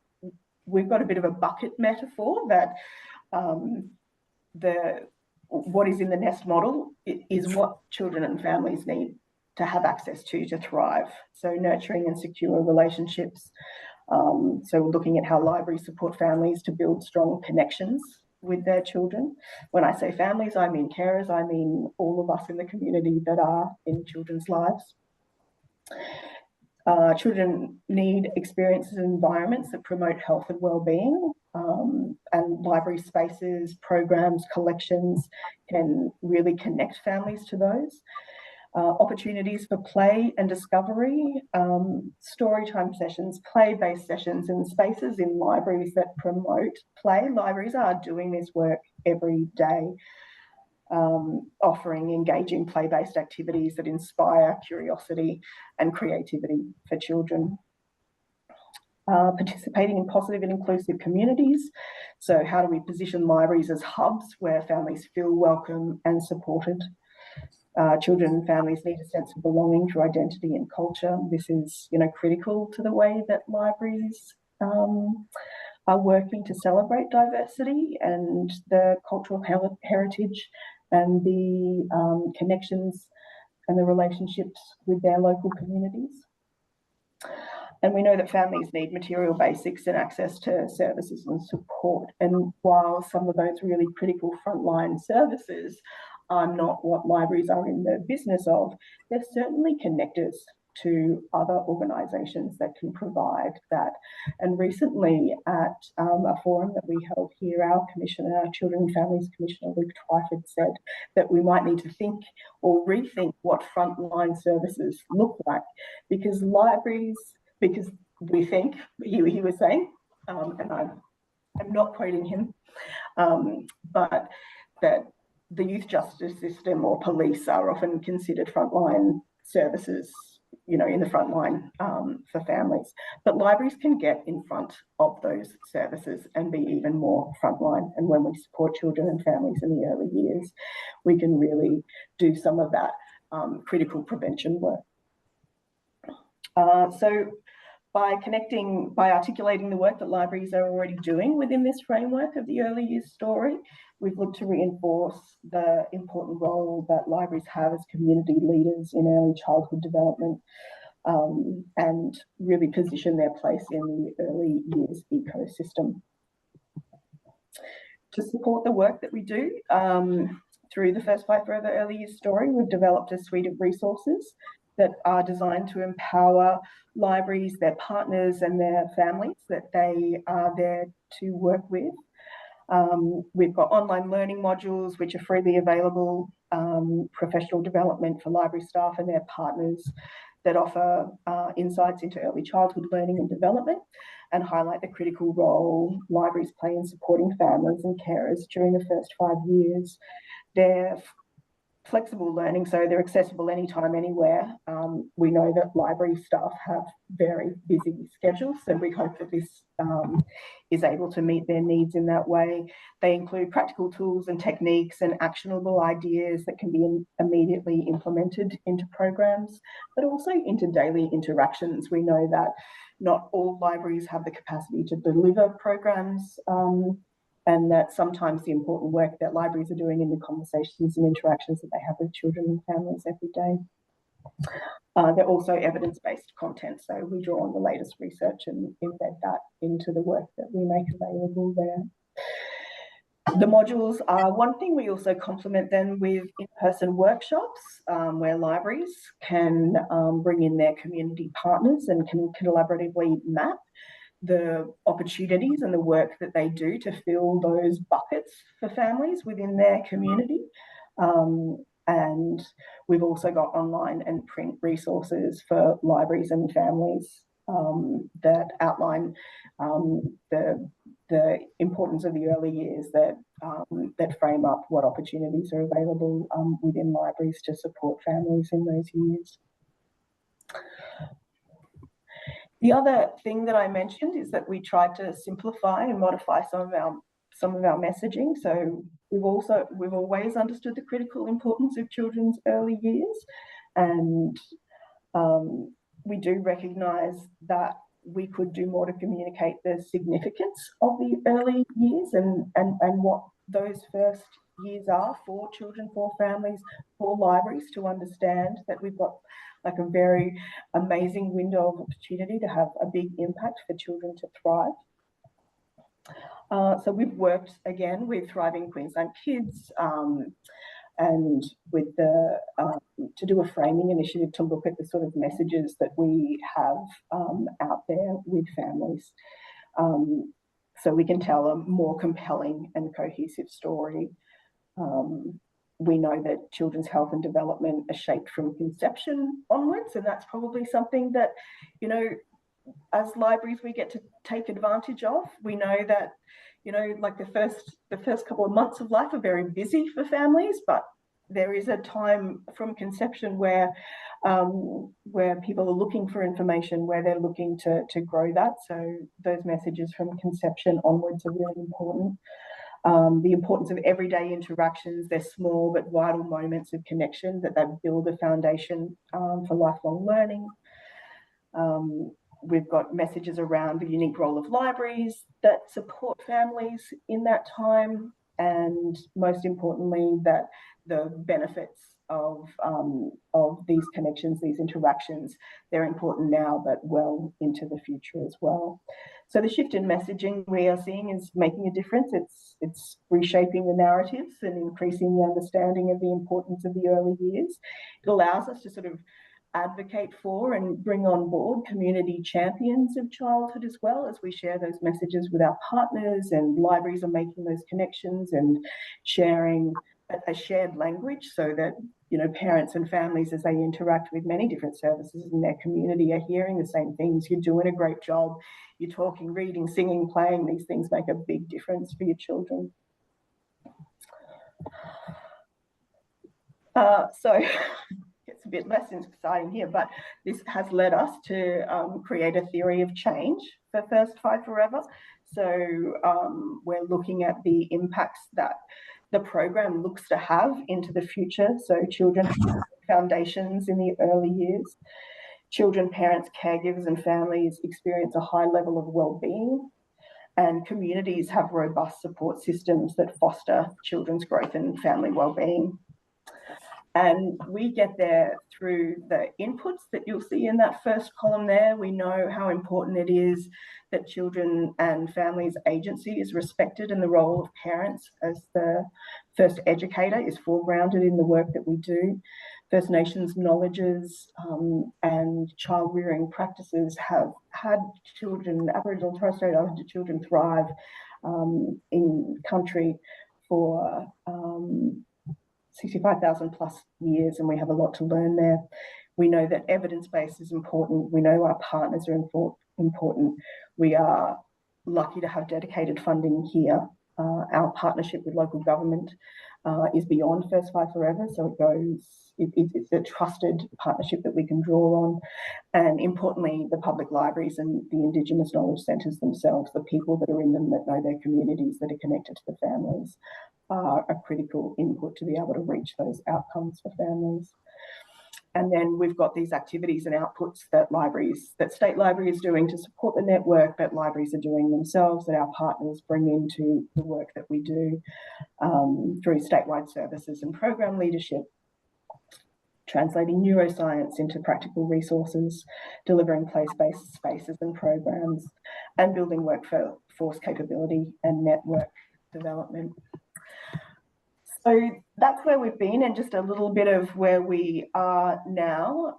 we've got a bit of a bucket metaphor that what is in the NEST model is what children and families need to have access to thrive. So nurturing and secure relationships. So we're looking at how libraries support families to build strong connections with their children. When I say families, I mean carers, I mean all of us in the community that are in children's lives. Children need experiences and environments that promote health and well-being, and library spaces, programs, collections can really connect families to those. Opportunities for play and discovery, storytime sessions, play-based sessions, and spaces in libraries that promote play. Libraries are doing this work every day, offering engaging play-based activities that inspire curiosity and creativity for children. Participating in positive and inclusive communities. So how do we position libraries as hubs where families feel welcome and supported? Children and families need a sense of belonging through identity and culture. This is, critical to the way that libraries are working to celebrate diversity and the cultural heritage and the connections and the relationships with their local communities. And we know that families need material basics and access to services and support. And while some of those really critical frontline services are not what libraries are in the business of, they're certainly connectors to other organisations that can provide that. And recently at a forum that we held here, our Commissioner, our Children and Families Commissioner, Ruth, had said that we might need to think or rethink what frontline services look like, because we think, he was saying, and I'm not quoting him, but that the youth justice system or police are often considered frontline services, in the front line for families. But libraries can get in front of those services and be even more frontline. And when we support children and families in the early years, we can really do some of that critical prevention work. So by articulating the work that libraries are already doing within this framework of the early years story, we've looked to reinforce the important role that libraries have as community leaders in early childhood development, and really position their place in the early years ecosystem. To support the work that we do through the First Fight Forever Early Years story, we've developed a suite of resources that are designed to empower libraries, their partners and their families that they are there to work with. We've got online learning modules which are freely available, professional development for library staff and their partners that offer insights into early childhood learning and development and highlight the critical role libraries play in supporting families and carers during the first 5 years. They're flexible learning, so they're accessible anytime, anywhere. We know that library staff have very busy schedules, so we hope that this is able to meet their needs in that way. They include practical tools and techniques and actionable ideas that can be immediately implemented into programs, but also into daily interactions. We know that not all libraries have the capacity to deliver programs, and that sometimes the important work that libraries are doing in the conversations and interactions that they have with children and families every day. They're also evidence-based content, so we draw on the latest research and embed that into the work that we make available there. The modules are one thing. We also complement them with in-person workshops where libraries can bring in their community partners and can collaboratively map the opportunities and the work that they do to fill those buckets for families within their community. And we've also got online and print resources for libraries and families that outline the importance of the early years, that frame up what opportunities are available within libraries to support families in those years. The other thing that I mentioned is that we tried to simplify and modify some of our messaging. So we've always understood the critical importance of children's early years, and we do recognise that we could do more to communicate the significance of the early years and what those first years are for children, for families, for libraries, to understand that we've got like a very amazing window of opportunity to have a big impact for children to thrive. So we've worked again with Thriving Queensland Kids and with to do a framing initiative to look at the sort of messages that we have out there with families, so we can tell a more compelling and cohesive story. We know that children's health and development are shaped from conception onwards, and that's probably something that, as libraries we get to take advantage of. We know that, like the first couple of months of life are very busy for families, but there is a time from conception where people are looking for information, where they're looking to grow that. So those messages from conception onwards are really important. The importance of everyday interactions. They're small but vital moments of connection that build a foundation for lifelong learning. We've got messages around the unique role of libraries that support families in that time, and most importantly, that the benefits of these connections, these interactions, they're important now, but well into the future as well. So the shift in messaging we are seeing is making a difference. It's reshaping the narratives and increasing the understanding of the importance of the early years. It allows us to sort of advocate for and bring on board community champions of childhood as well, as we share those messages with our partners, and libraries are making those connections and sharing a shared language, so that, you know, parents and families, as they interact with many different services in their community, are hearing the same things. You're doing a great job. You're talking, reading, singing, playing. These things make a big difference for your children. So it's a bit less exciting here, but this has led us to create a theory of change for First Five Forever. So we're looking at the impacts that the program looks to have into the future. So children foundations in the early years. Children, parents, caregivers and families experience a high level of well-being, and communities have robust support systems that foster children's growth and family well-being. And we get there through the inputs that you'll see in that first column there. We know how important it is that children and families' agency is respected, and the role of parents as the first educator is foregrounded in the work that we do. First Nations knowledges and child rearing practices have had children, Aboriginal and Torres Strait Islander children, thrive in country for 65,000 plus years, and we have a lot to learn there. We know that evidence-based is important. We know our partners are important. We are lucky to have dedicated funding here. Our partnership with local government is beyond First Five Forever, so it's a trusted partnership that we can draw on. And importantly, the public libraries and the Indigenous knowledge centres themselves, the people that are in them that know their communities, that are connected to the families, are a critical input to be able to reach those outcomes for families. And then we've got these activities and outputs that State Library is doing to support the network, that libraries are doing themselves, that our partners bring into the work that we do through statewide services and program leadership, translating neuroscience into practical resources, delivering place-based spaces and programs, and building workforce capability and network development. So that's where we've been, and just a little bit of where we are now.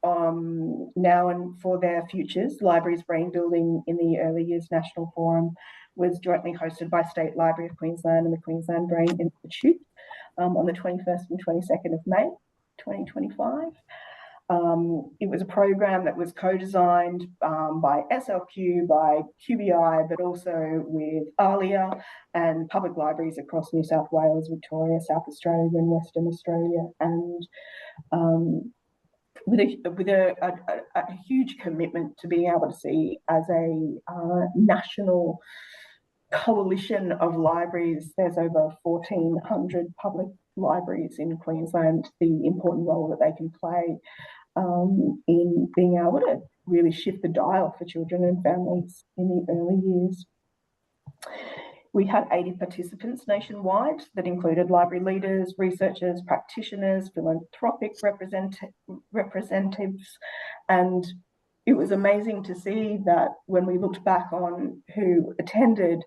Now and for their futures, Libraries Brain Building in the Early Years National Forum was jointly hosted by State Library of Queensland and the Queensland Brain Institute on the 21st and 22nd of May 2025. It was a program that was co-designed by SLQ, by QBI, but also with ALIA and public libraries across New South Wales, Victoria, South Australia and Western Australia, and with a huge commitment to being able to see as a national coalition of libraries. There's over 1,400 public libraries in Queensland, the important role that they can play in being able to really shift the dial for children and families in the early years. We had 80 participants nationwide that included library leaders, researchers, practitioners, philanthropic representatives, and it was amazing to see that when we looked back on who attended,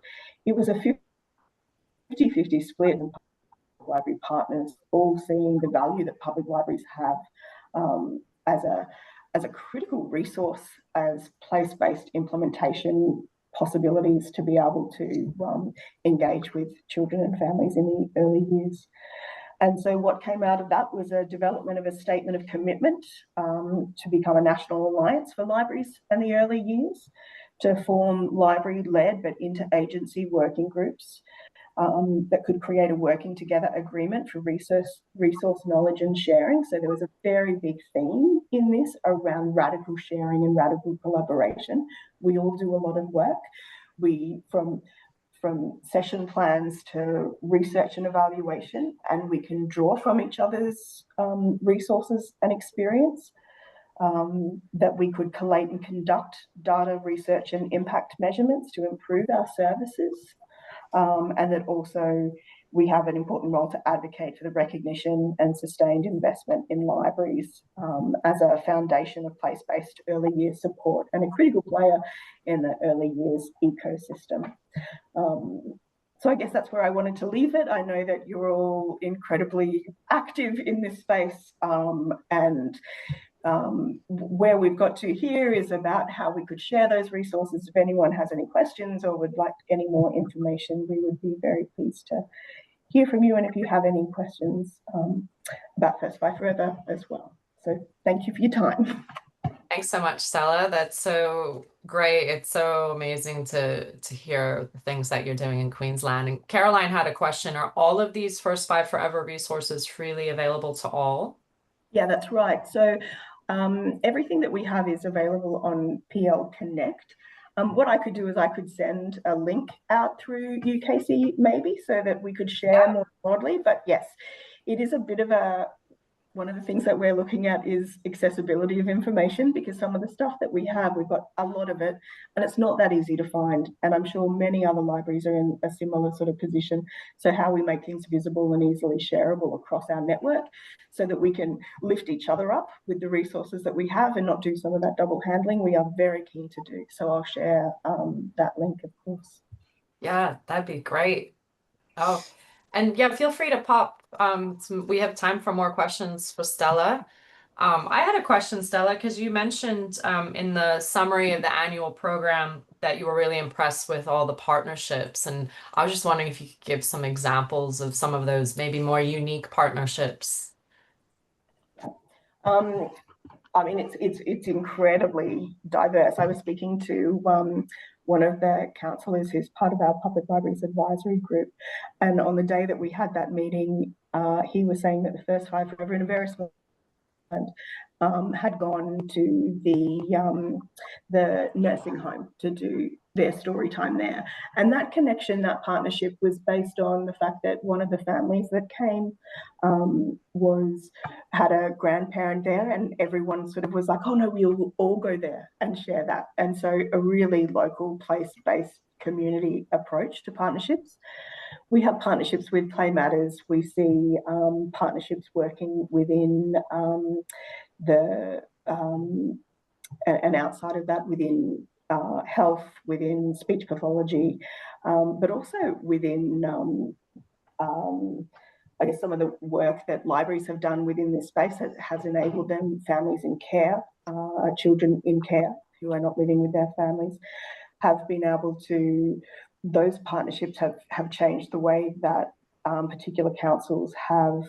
it was a 50-50 split of library partners, all seeing the value that public libraries have as a critical resource, as place-based implementation possibilities to be able to engage with children and families in the early years. And so what came out of that was a development of a statement of commitment to become a national alliance for libraries and the early years, to form library-led but interagency working groups that could create a working together agreement for resource knowledge and sharing. So there was a very big theme in this around radical sharing and radical collaboration. We all do a lot of work. From from session plans to research and evaluation, and we can draw from each other's resources and experience, that we could collate and conduct data research and impact measurements to improve our services, and that also we have an important role to advocate for the recognition and sustained investment in libraries as a foundation of place-based early years support and a critical player in the early years ecosystem. So I guess that's where I wanted to leave it. I know that you're all incredibly active in this space, and where we've got to here is about how we could share those resources. If anyone has any questions or would like any more information, we would be very pleased to hear from you, and if you have any questions about First Five Forever as well. So thank you for your time. Thanks so much, Stella. That's so great. It's so amazing to hear the things that you're doing in Queensland. And Caroline had a question. Are all of these First Five Forever resources freely available to all? Yeah, that's right. So everything that we have is available on PL Connect. What I could do is I could send a link out through UKC maybe so that we could share more broadly. But yes, it is a bit of one of the things that we're looking at is accessibility of information, because some of the stuff that we have, we've got a lot of it and it's not that easy to find. And I'm sure many other libraries are in a similar sort of position. So how we make things visible and easily shareable across our network so that we can lift each other up with the resources that we have and not do some of that double handling, we are very keen to do. So I'll share that link, of course. Yeah, that'd be great. Oh, and yeah, feel free to pop. We have time for more questions for Stella. I had a question, Stella, because you mentioned in the summary of the annual program that you were really impressed with all the partnerships. And I was just wondering if you could give some examples of some of those maybe more unique partnerships. I mean, it's incredibly diverse. I was speaking to one of the councillors who's part of our Public Libraries Advisory Group, and on the day that we had that meeting, he was saying that the First Five Forever in a very small had gone to the nursing home to do their story time there. And that connection, that partnership was based on the fact that one of the families that came had a grandparent there, and everyone sort of was like, oh no, we'll all go there and share that. And so a really local place-based community approach to partnerships. We have partnerships with Play Matters. We see partnerships working within and outside of that within health, within speech pathology, but also within, I guess, some of the work that libraries have done within this space has enabled them, families in care, children in care who are not living with their families, have been able to, those partnerships have changed the way that particular councils have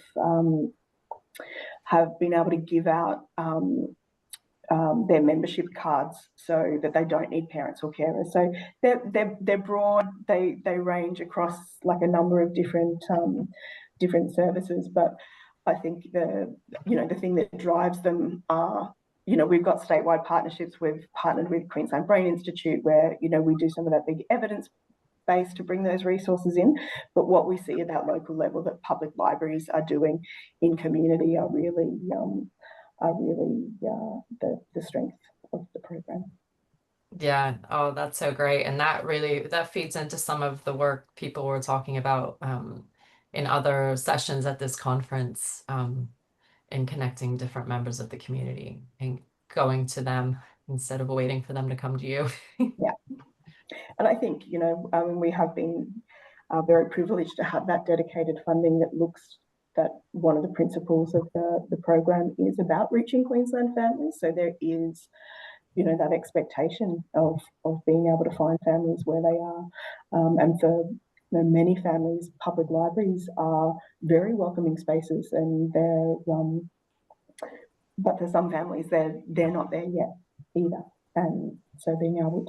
been able to give out their membership cards so that they don't need parents or carers. So they're broad. They range across like a number of different services. But I think the thing that drives them are, we've got statewide partnerships. We've partnered with Queensland Brain Institute where we do some of that big evidence base to bring those resources in. But what we see at that local level that public libraries are doing in community are really the strength of the program. Yeah, oh, that's so great. And that feeds into some of the work people were talking about in other sessions at this conference, in connecting different members of the community and going to them instead of waiting for them to come to you. Yeah. And I think, we have been very privileged to have that dedicated funding that one of the principles of the program is about reaching Queensland families. So there is, that expectation of being able to find families where they are. And for many families, public libraries are very welcoming spaces, and but for some families, they're not there yet either. And so being able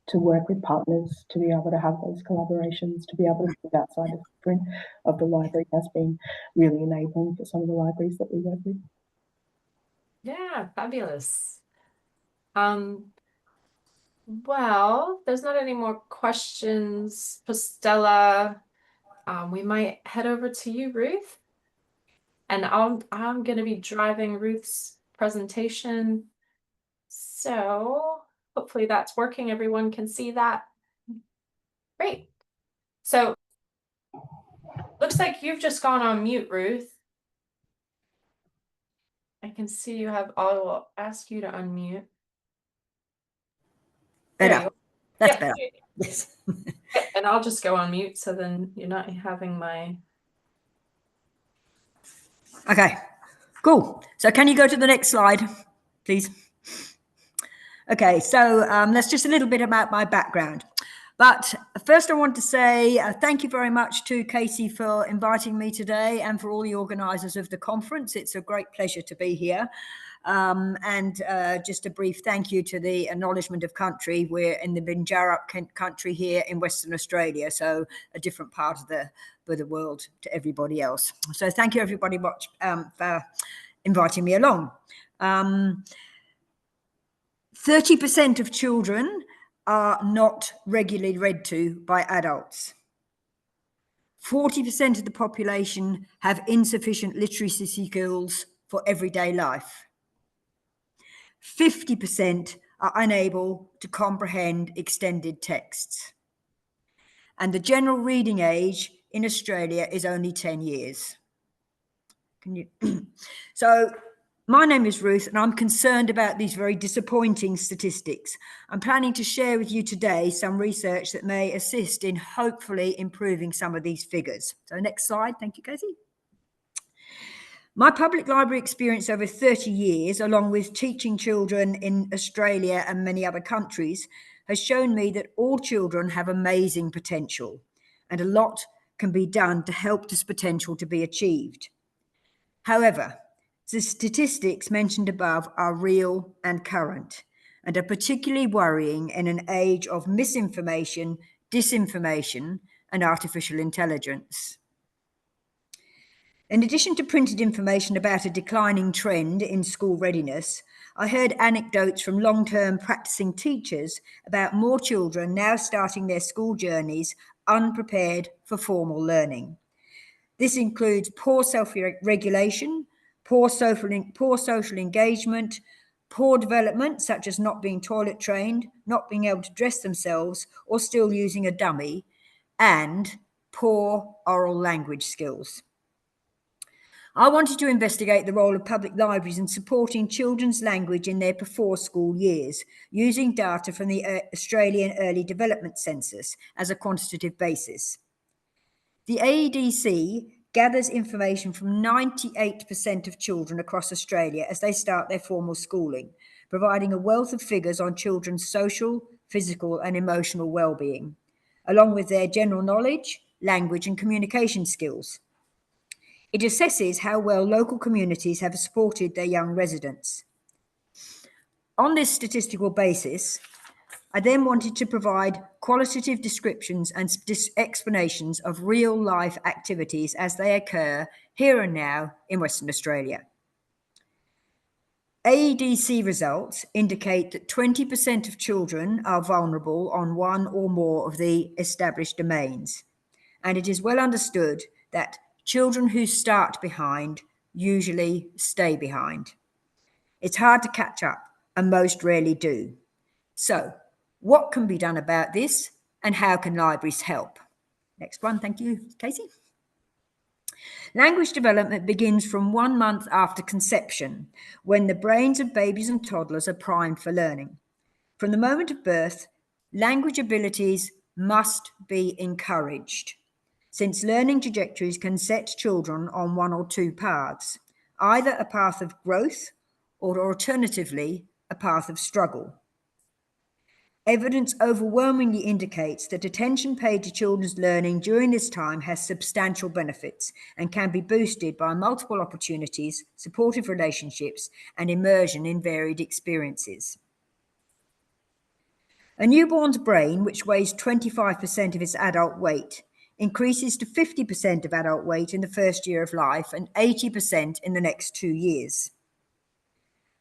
to work with partners, to be able to have those collaborations, to be able to move outside the footprint of the library has been really enabling for some of the libraries that we work with. Yeah, fabulous. Well, there's not any more questions for Stella. We might head over to you, Ruth. And I'm going to be driving Ruth's presentation. So hopefully that's working. Everyone can see that. Great. So looks like you've just gone on mute, Ruth. I can see you have, I will ask you to unmute. There you Better. go. That's Yep. better. Yes. Yep, and I'll just go on mute so then you're not having my. Okay, cool. So can you go to the next slide, please? Okay, so that's just a little bit about my background. But first I want to say thank you very much to Casey for inviting me today and for all the organisers of the conference. It's a great pleasure to be here. And just a brief thank you to the Acknowledgement of Country. We're in the Binningup country here in Western Australia, so a different part of the world to everybody else. So thank you everybody for inviting me along. 30% of children are not regularly read to by adults. 40% of the population have insufficient literacy skills for everyday life. 50% are unable to comprehend extended texts. And the general reading age in Australia is only 10 years. So my name is Ruth, and I'm concerned about these very disappointing statistics. I'm planning to share with you today some research that may assist in hopefully improving some of these figures. So next slide. Thank you, Casey. My public library experience over 30 years, along with teaching children in Australia and many other countries, has shown me that all children have amazing potential, and a lot can be done to help this potential to be achieved. However, the statistics mentioned above are real and current, and are particularly worrying in an age of misinformation, disinformation, and artificial intelligence. In addition to printed information about a declining trend in school readiness, I heard anecdotes from long-term practicing teachers about more children now starting their school journeys unprepared for formal learning. This includes poor self-regulation, poor social engagement, poor development, such as not being toilet trained, not being able to dress themselves, or still using a dummy, and poor oral language skills. I wanted to investigate the role of public libraries in supporting children's language in their before school years, using data from the Australian Early Development Census as a quantitative basis. The AEDC gathers information from 98% of children across Australia as they start their formal schooling, providing a wealth of figures on children's social, physical, and emotional well-being, along with their general knowledge, language, and communication skills. It assesses how well local communities have supported their young residents. On this statistical basis, I then wanted to provide qualitative descriptions and explanations of real-life activities as they occur here and now in Western Australia. AEDC results indicate that 20% of children are vulnerable on one or more of the established domains, and it is well understood that children who start behind usually stay behind. It's hard to catch up, and most rarely do. So, what can be done about this, and how can libraries help? Next one, thank you, Casey. Language development begins from 1 month after conception, when the brains of babies and toddlers are primed for learning. From the moment of birth, language abilities must be encouraged, since learning trajectories can set children on one or two paths, either a path of growth or alternatively a path of struggle. Evidence overwhelmingly indicates that attention paid to children's learning during this time has substantial benefits and can be boosted by multiple opportunities, supportive relationships, and immersion in varied experiences. A newborn's brain, which weighs 25% of its adult weight, increases to 50% of adult weight in the first year of life and 80% in the next 2 years.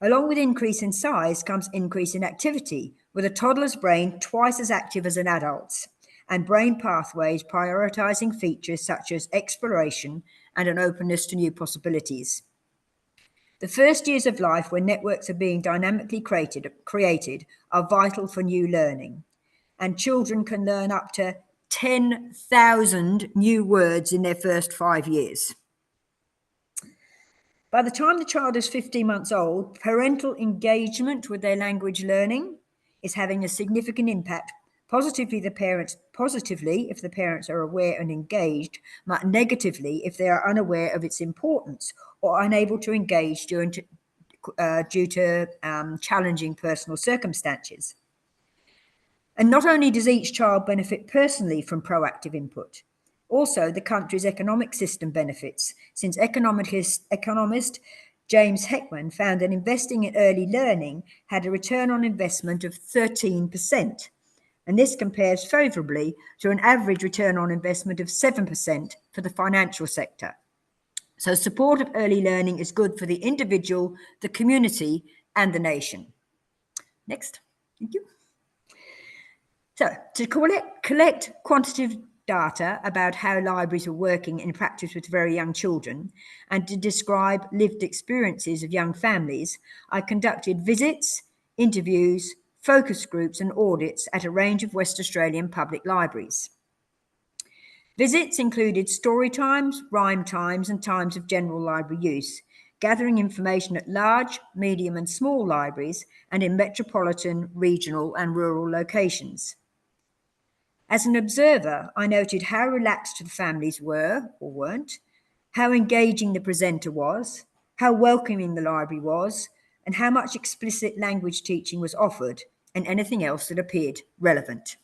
Along with increase in size comes increase in activity, with a toddler's brain twice as active as an adult's, and brain pathways prioritizing features such as exploration and an openness to new possibilities. The first years of life, when networks are being dynamically created, are vital for new learning, and children can learn up to 10,000 new words in their first 5 years. By the time the child is 15 months old, parental engagement with their language learning is having a significant impact, positively if the parents are aware and engaged, but negatively if they are unaware of its importance or unable to engage due to challenging personal circumstances. And not only does each child benefit personally from proactive input, also the country's economic system benefits, since economist James Heckman found that investing in early learning had a return on investment of 13%. And this compares favourably to an average return on investment of 7% for the financial sector. So support of early learning is good for the individual, the community, and the nation. Next, thank you. So to collect quantitative data about how libraries are working in practice with very young children and to describe lived experiences of young families, I conducted visits, interviews, focus groups and audits at a range of West Australian public libraries. Visits included story times, rhyme times and times of general library use, gathering information at large, medium and small libraries and in metropolitan, regional and rural locations. As an observer, I noted how relaxed the families were or weren't, how engaging the presenter was, how welcoming the library was, and how much explicit language teaching was offered, and anything else that appeared relevant.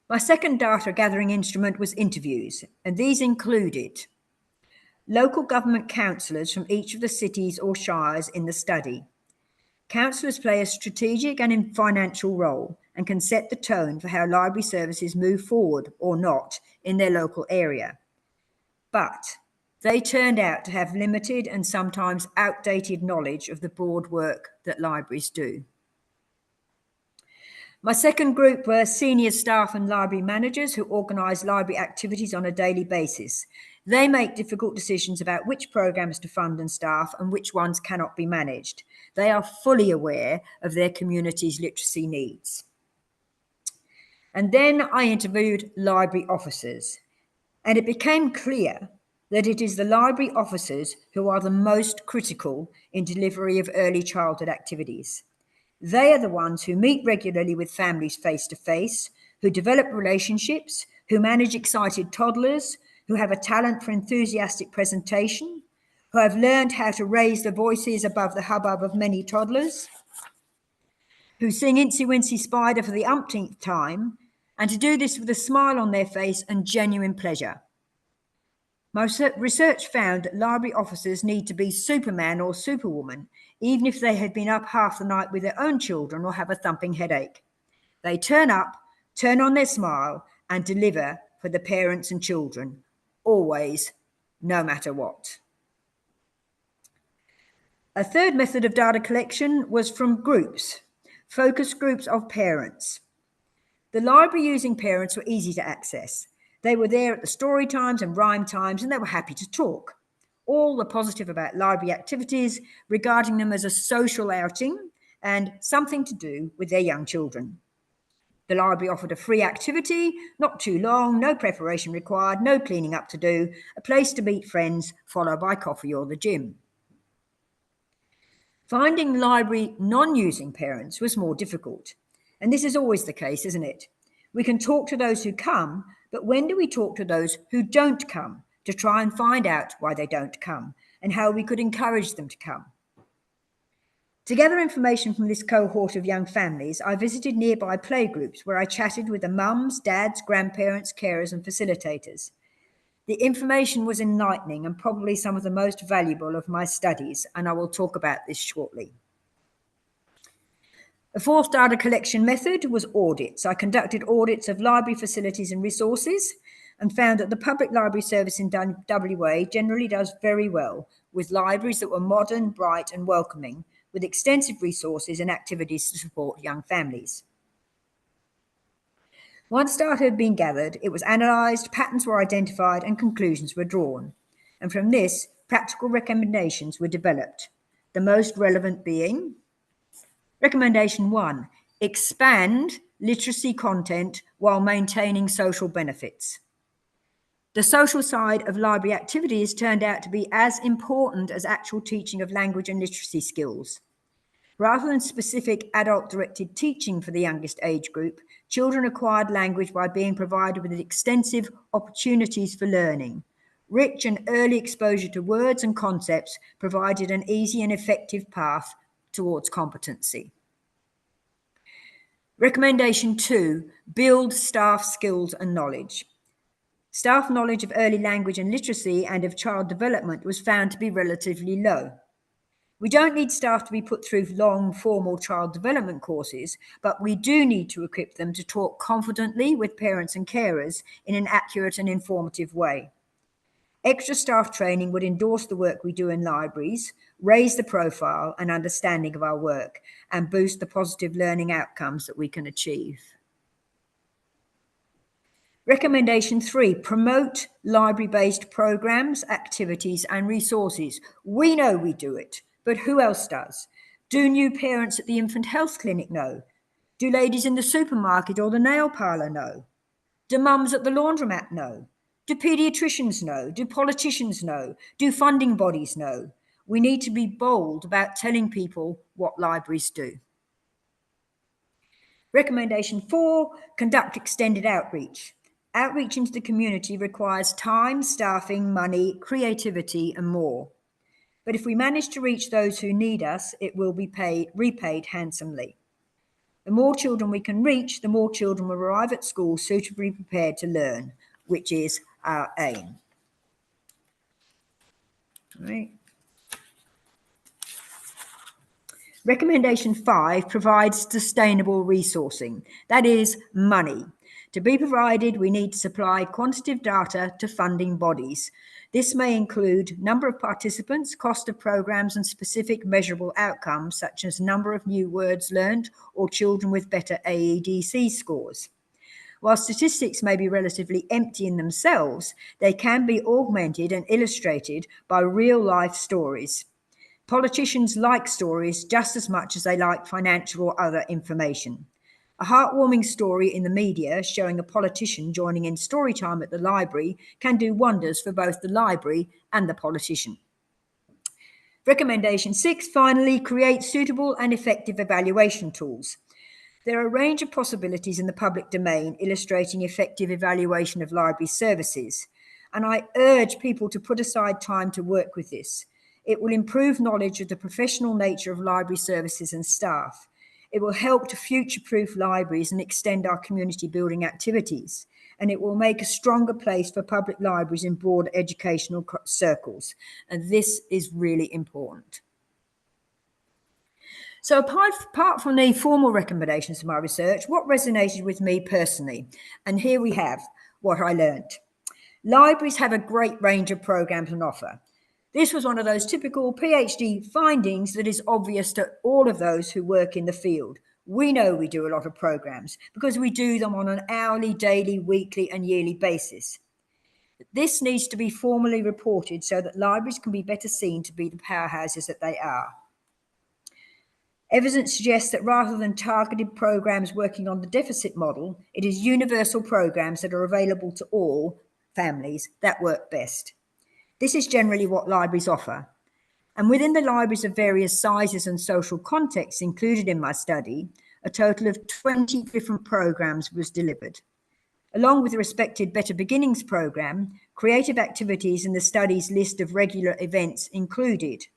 My second data gathering instrument was interviews, and these included local government councillors from each of the cities or shires in the study. Councillors play a strategic and financial role and can set the tone for how library services move forward or not in their local area. But they turned out to have limited and sometimes outdated knowledge of the broad work that libraries do. My second group were senior staff and library managers who organise library activities on a daily basis. They make difficult decisions about which programs to fund and staff and which ones cannot be managed. They are fully aware of their community's literacy needs. And then I interviewed library officers, and it became clear that it is the library officers who are the most critical in delivery of early childhood activities. They are the ones who meet regularly with families face-to-face, who develop relationships, who manage excited toddlers, who have a talent for enthusiastic presentation, who have learned how to raise their voices above the hubbub of many toddlers, who sing Incy Wincy Spider for the umpteenth time, and to do this with a smile on their face and genuine pleasure. My research found that library officers need to be Superman or Superwoman, even if they had been up half the night with their own children or have a thumping headache. They turn up, turn on their smile, and deliver for the parents and children, always, no matter what. A third method of data collection was from groups, focus groups of parents. The library using parents were easy to access. They were there at the story times and rhyme times, and they were happy to talk. All were positive about library activities, regarding them as a social outing and something to do with their young children. The library offered a free activity, not too long, no preparation required, no cleaning up to do, a place to meet friends, followed by coffee or the gym. Finding library non-using parents was more difficult. And this is always the case, isn't it? We can talk to those who come, but when do we talk to those who don't come to try and find out why they don't come and how we could encourage them to come? To gather information from this cohort of young families, I visited nearby playgroups where I chatted with the mums, dads, grandparents, carers and facilitators. The information was enlightening and probably some of the most valuable of my studies, and I will talk about this shortly. The fourth data collection method was audits. I conducted audits of library facilities and resources. and found that the public library service in WA generally does very well, with libraries that were modern, bright and welcoming, with extensive resources and activities to support young families. Once data had been gathered, it was analysed, patterns were identified and conclusions were drawn. And from this, practical recommendations were developed, the most relevant being Recommendation 1, expand literacy content while maintaining social benefits. The social side of library activities turned out to be as important as actual teaching of language and literacy skills. Rather than specific adult-directed teaching for the youngest age group, children acquired language by being provided with extensive opportunities for learning. Rich and early exposure to words and concepts provided an easy and effective path towards competency. Recommendation 2, build staff skills and knowledge. Staff knowledge of early language and literacy and of child development was found to be relatively low. We don't need staff to be put through long, formal child development courses, but we do need to equip them to talk confidently with parents and carers in an accurate and informative way. Extra staff training would endorse the work we do in libraries, raise the profile and understanding of our work, and boost the positive learning outcomes that we can achieve. Recommendation 3, promote library-based programs, activities and resources. We know we do it, but who else does? Do new parents at the infant health clinic know? Do ladies in the supermarket or the nail parlour know? Do mums at the laundromat know? Do paediatricians know? Do politicians know? Do funding bodies know? We need to be bold about telling people what libraries do. Recommendation 4, conduct extended outreach. Outreach into the community requires time, staffing, money, creativity and more. But if we manage to reach those who need us, it will be repaid handsomely. The more children we can reach, the more children will arrive at school suitably prepared to learn, which is our aim. All right. Recommendation 5 provides sustainable resourcing, that is money. To be provided, we need to supply quantitative data to funding bodies. This may include number of participants, cost of programs, and specific measurable outcomes, such as number of new words learned or children with better AEDC scores. While statistics may be relatively empty in themselves, they can be augmented and illustrated by real-life stories. Politicians like stories just as much as they like financial or other information. A heartwarming story in the media showing a politician joining in Storytime at the library can do wonders for both the library and the politician. Recommendation 6, finally, create suitable and effective evaluation tools. There are a range of possibilities in the public domain illustrating effective evaluation of library services, and I urge people to put aside time to work with this. It will improve knowledge of the professional nature of library services and staff. It will help to future-proof libraries and extend our community building activities. And it will make a stronger place for public libraries in broad educational circles. And this is really important. So apart from the formal recommendations of my research, what resonated with me personally? And here we have what I learned. Libraries have a great range of programs on offer. This was one of those typical PhD findings that is obvious to all of those who work in the field. We know we do a lot of programs because we do them on an hourly, daily, weekly and yearly basis. This needs to be formally reported so that libraries can be better seen to be the powerhouses that they are. Evidence suggests that rather than targeted programs working on the deficit model, it is universal programs that are available to all families that work best. This is generally what libraries offer. And within the libraries of various sizes and social contexts included in my study, a total of 20 different programs was delivered. Along with the respected Better Beginnings program, creative activities in the study's list of regular events included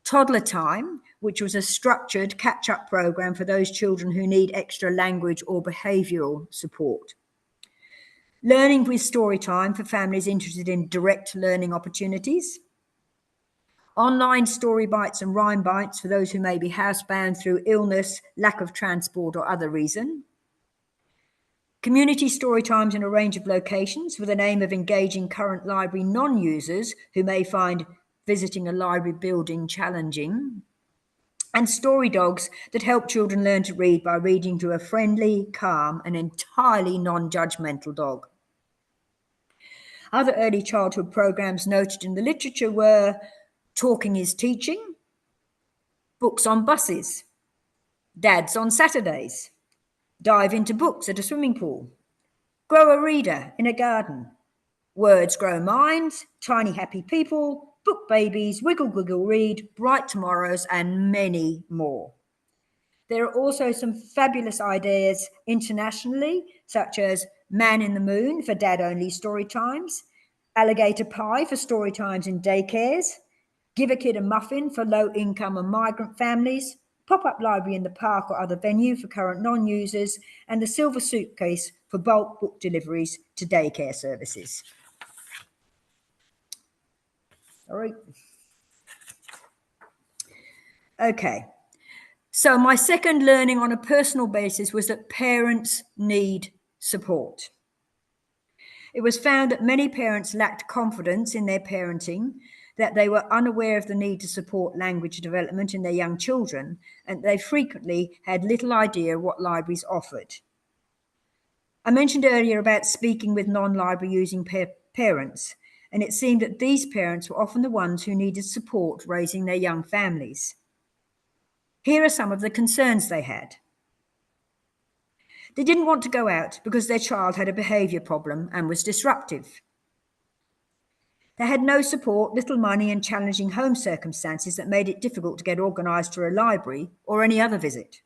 Toddler Time, which was a structured catch-up program for those children who need extra language or behavioural support. Learning with Storytime for families interested in direct learning opportunities. Online story bites and rhyme bites for those who may be housebound through illness, lack of transport or other reason. community story times in a range of locations with an aim of engaging current library non-users who may find visiting a library building challenging, and story dogs that help children learn to read by reading to a friendly, calm, and entirely non-judgmental dog. Other early childhood programs noted in the literature were Talking is Teaching, Books on Buses, Dads on Saturdays, Dive into Books at a Swimming Pool, Grow a Reader in a Garden, Words Grow Minds, Tiny Happy People, Book Babies, Wiggle Wiggle Read, Bright Tomorrows, and many more. There are also some fabulous ideas internationally, such as Man in the Moon for dad-only story times, Alligator Pie for story times in daycares, Give a Kid a Muffin for low-income and migrant families, Pop-up Library in the Park or other venue for current non-users, and the Silver Suitcase for bulk book deliveries to daycare services. All right. Okay. So my second learning on a personal basis was that parents need support. It was found that many parents lacked confidence in their parenting, that they were unaware of the need to support language development in their young children, and they frequently had little idea what libraries offered. I mentioned earlier about speaking with non-library using parents, and it seemed that these parents were often the ones who needed support raising their young families. Here are some of the concerns they had. They didn't want to go out because their child had a behaviour problem and was disruptive. They had no support, little money, and challenging home circumstances that made it difficult to get organised for a library or any other visit.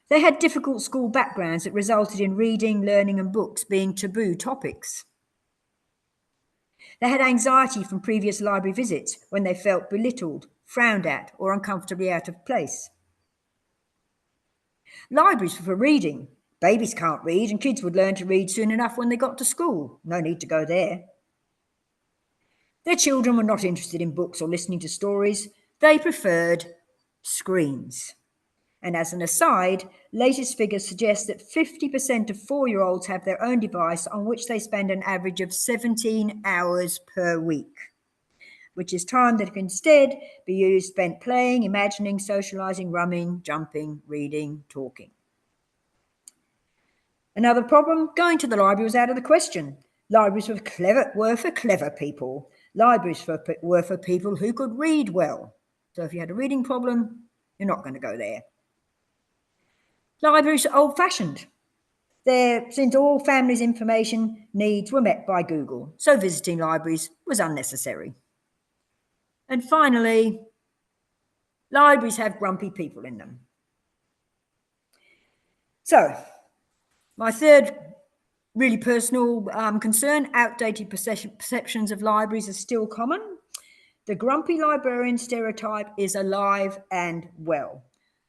They had difficult school backgrounds that resulted in reading, learning, and books being taboo topics. They had anxiety from previous library visits when they felt belittled, frowned at, or uncomfortably out of place. Libraries were for reading. Babies can't read, and kids would learn to read soon enough when they got to school. No need to go there. Their children were not interested in books or listening to stories. They preferred screens. And as an aside, latest figures suggest that 50% of 4-year-olds have their own device on which they spend an average of 17 hours per week, which is time that can instead be used spent playing, imagining, socialising, running, jumping, reading, talking. Another problem, going to the library was out of the question. Libraries were for clever people. Libraries were for people who could read well. So if you had a reading problem, you're not going to go there. Libraries are old-fashioned. Since all families' information needs were met by Google, so visiting libraries was unnecessary. And finally, libraries have grumpy people in them. So, my third really personal concern, outdated perceptions of libraries are still common. The grumpy librarian stereotype is alive and well,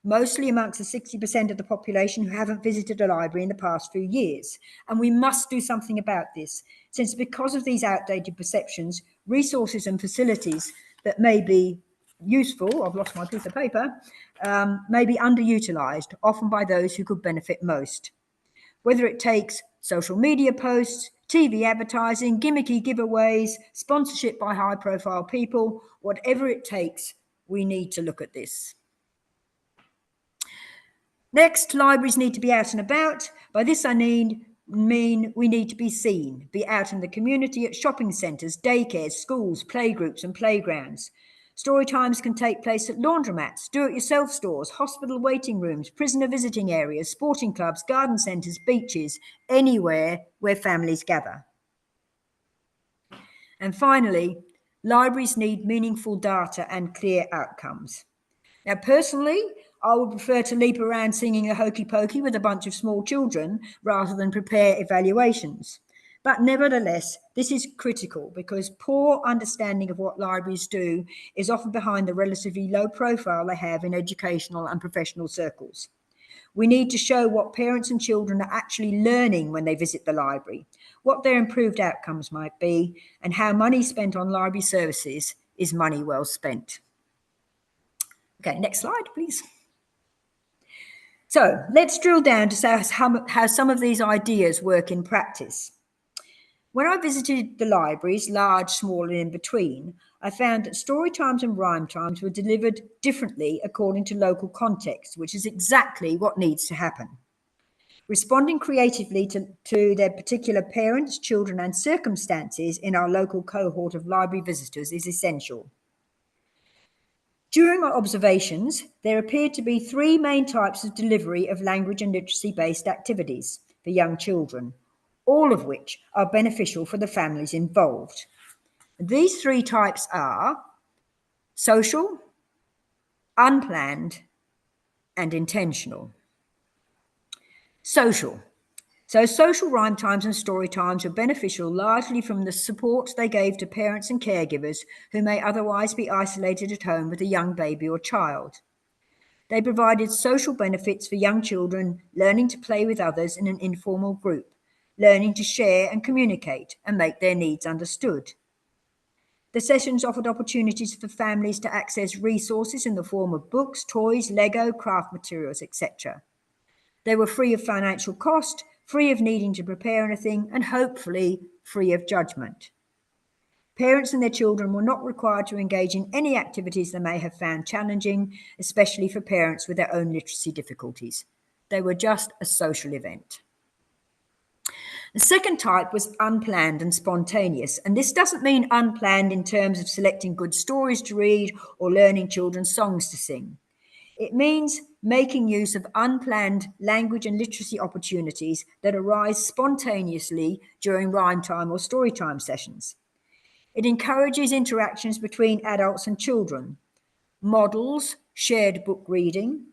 mostly amongst the 60% of the population who haven't visited a library in the past few years. And we must do something about this, since because of these outdated perceptions, resources and facilities that may be useful, I've lost my piece of paper, may be underutilised, often by those who could benefit most. Whether it takes social media posts, TV advertising, gimmicky giveaways, sponsorship by high-profile people, whatever it takes, we need to look at this. Next, libraries need to be out and about. By this I mean we need to be seen, be out in the community at shopping centres, daycares, schools, playgroups and playgrounds. Story times can take place at laundromats, do-it-yourself stores, hospital waiting rooms, prisoner visiting areas, sporting clubs, garden centres, beaches, anywhere where families gather. And finally, libraries need meaningful data and clear outcomes. Now, personally, I would prefer to leap around singing a hokey pokey with a bunch of small children rather than prepare evaluations. But nevertheless, this is critical because poor understanding of what libraries do is often behind the relatively low profile they have in educational and professional circles. We need to show what parents and children are actually learning when they visit the library, what their improved outcomes might be, and how money spent on library services is money well spent. Okay, next slide, please. So let's drill down to see how some of these ideas work in practice. When I visited the libraries, large, small, and in between, I found that story times and rhyme times were delivered differently according to local context, which is exactly what needs to happen. Responding creatively to their particular parents, children, and circumstances in our local cohort of library visitors is essential. During my observations, there appeared to be three main types of delivery of language and literacy-based activities for young children, all of which are beneficial for the families involved. These three types are social, unplanned, and intentional. Social. So social rhyme times and story times were beneficial largely from the support they gave to parents and caregivers who may otherwise be isolated at home with a young baby or child. They provided social benefits for young children learning to play with others in an informal group, learning to share and communicate and make their needs understood. The sessions offered opportunities for families to access resources in the form of books, toys, Lego, craft materials, etc. They were free of financial cost, free of needing to prepare anything, and hopefully free of judgment. Parents and their children were not required to engage in any activities they may have found challenging, especially for parents with their own literacy difficulties. They were just a social event. The second type was unplanned and spontaneous, and this doesn't mean unplanned in terms of selecting good stories to read or learning children's songs to sing. It means making use of unplanned language and literacy opportunities that arise spontaneously during rhyme time or story time sessions. It encourages interactions between adults and children, models shared book reading,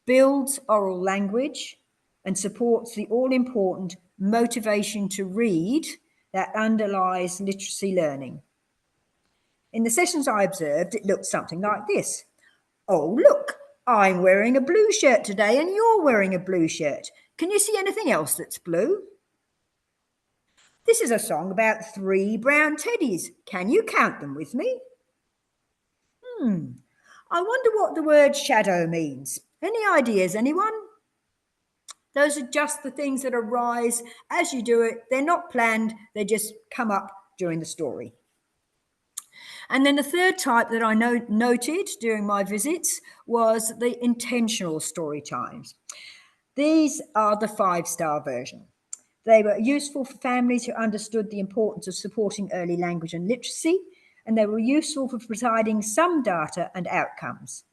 builds oral language, and supports the all-important motivation to read that underlies literacy learning. In the sessions I observed, it looked something like this. Oh, look, I'm wearing a blue shirt today and you're wearing a blue shirt. Can you see anything else that's blue? This is a song about 3 brown teddies. Can you count them with me? I wonder what the word shadow means. Any ideas, anyone? Those are just the things that arise as you do it. They're not planned, they just come up during the story. And then the third type that I noted during my visits was the intentional story times. These are the 5-star version. They were useful for families who understood the importance of supporting early language and literacy, and they were useful for providing some data and outcomes.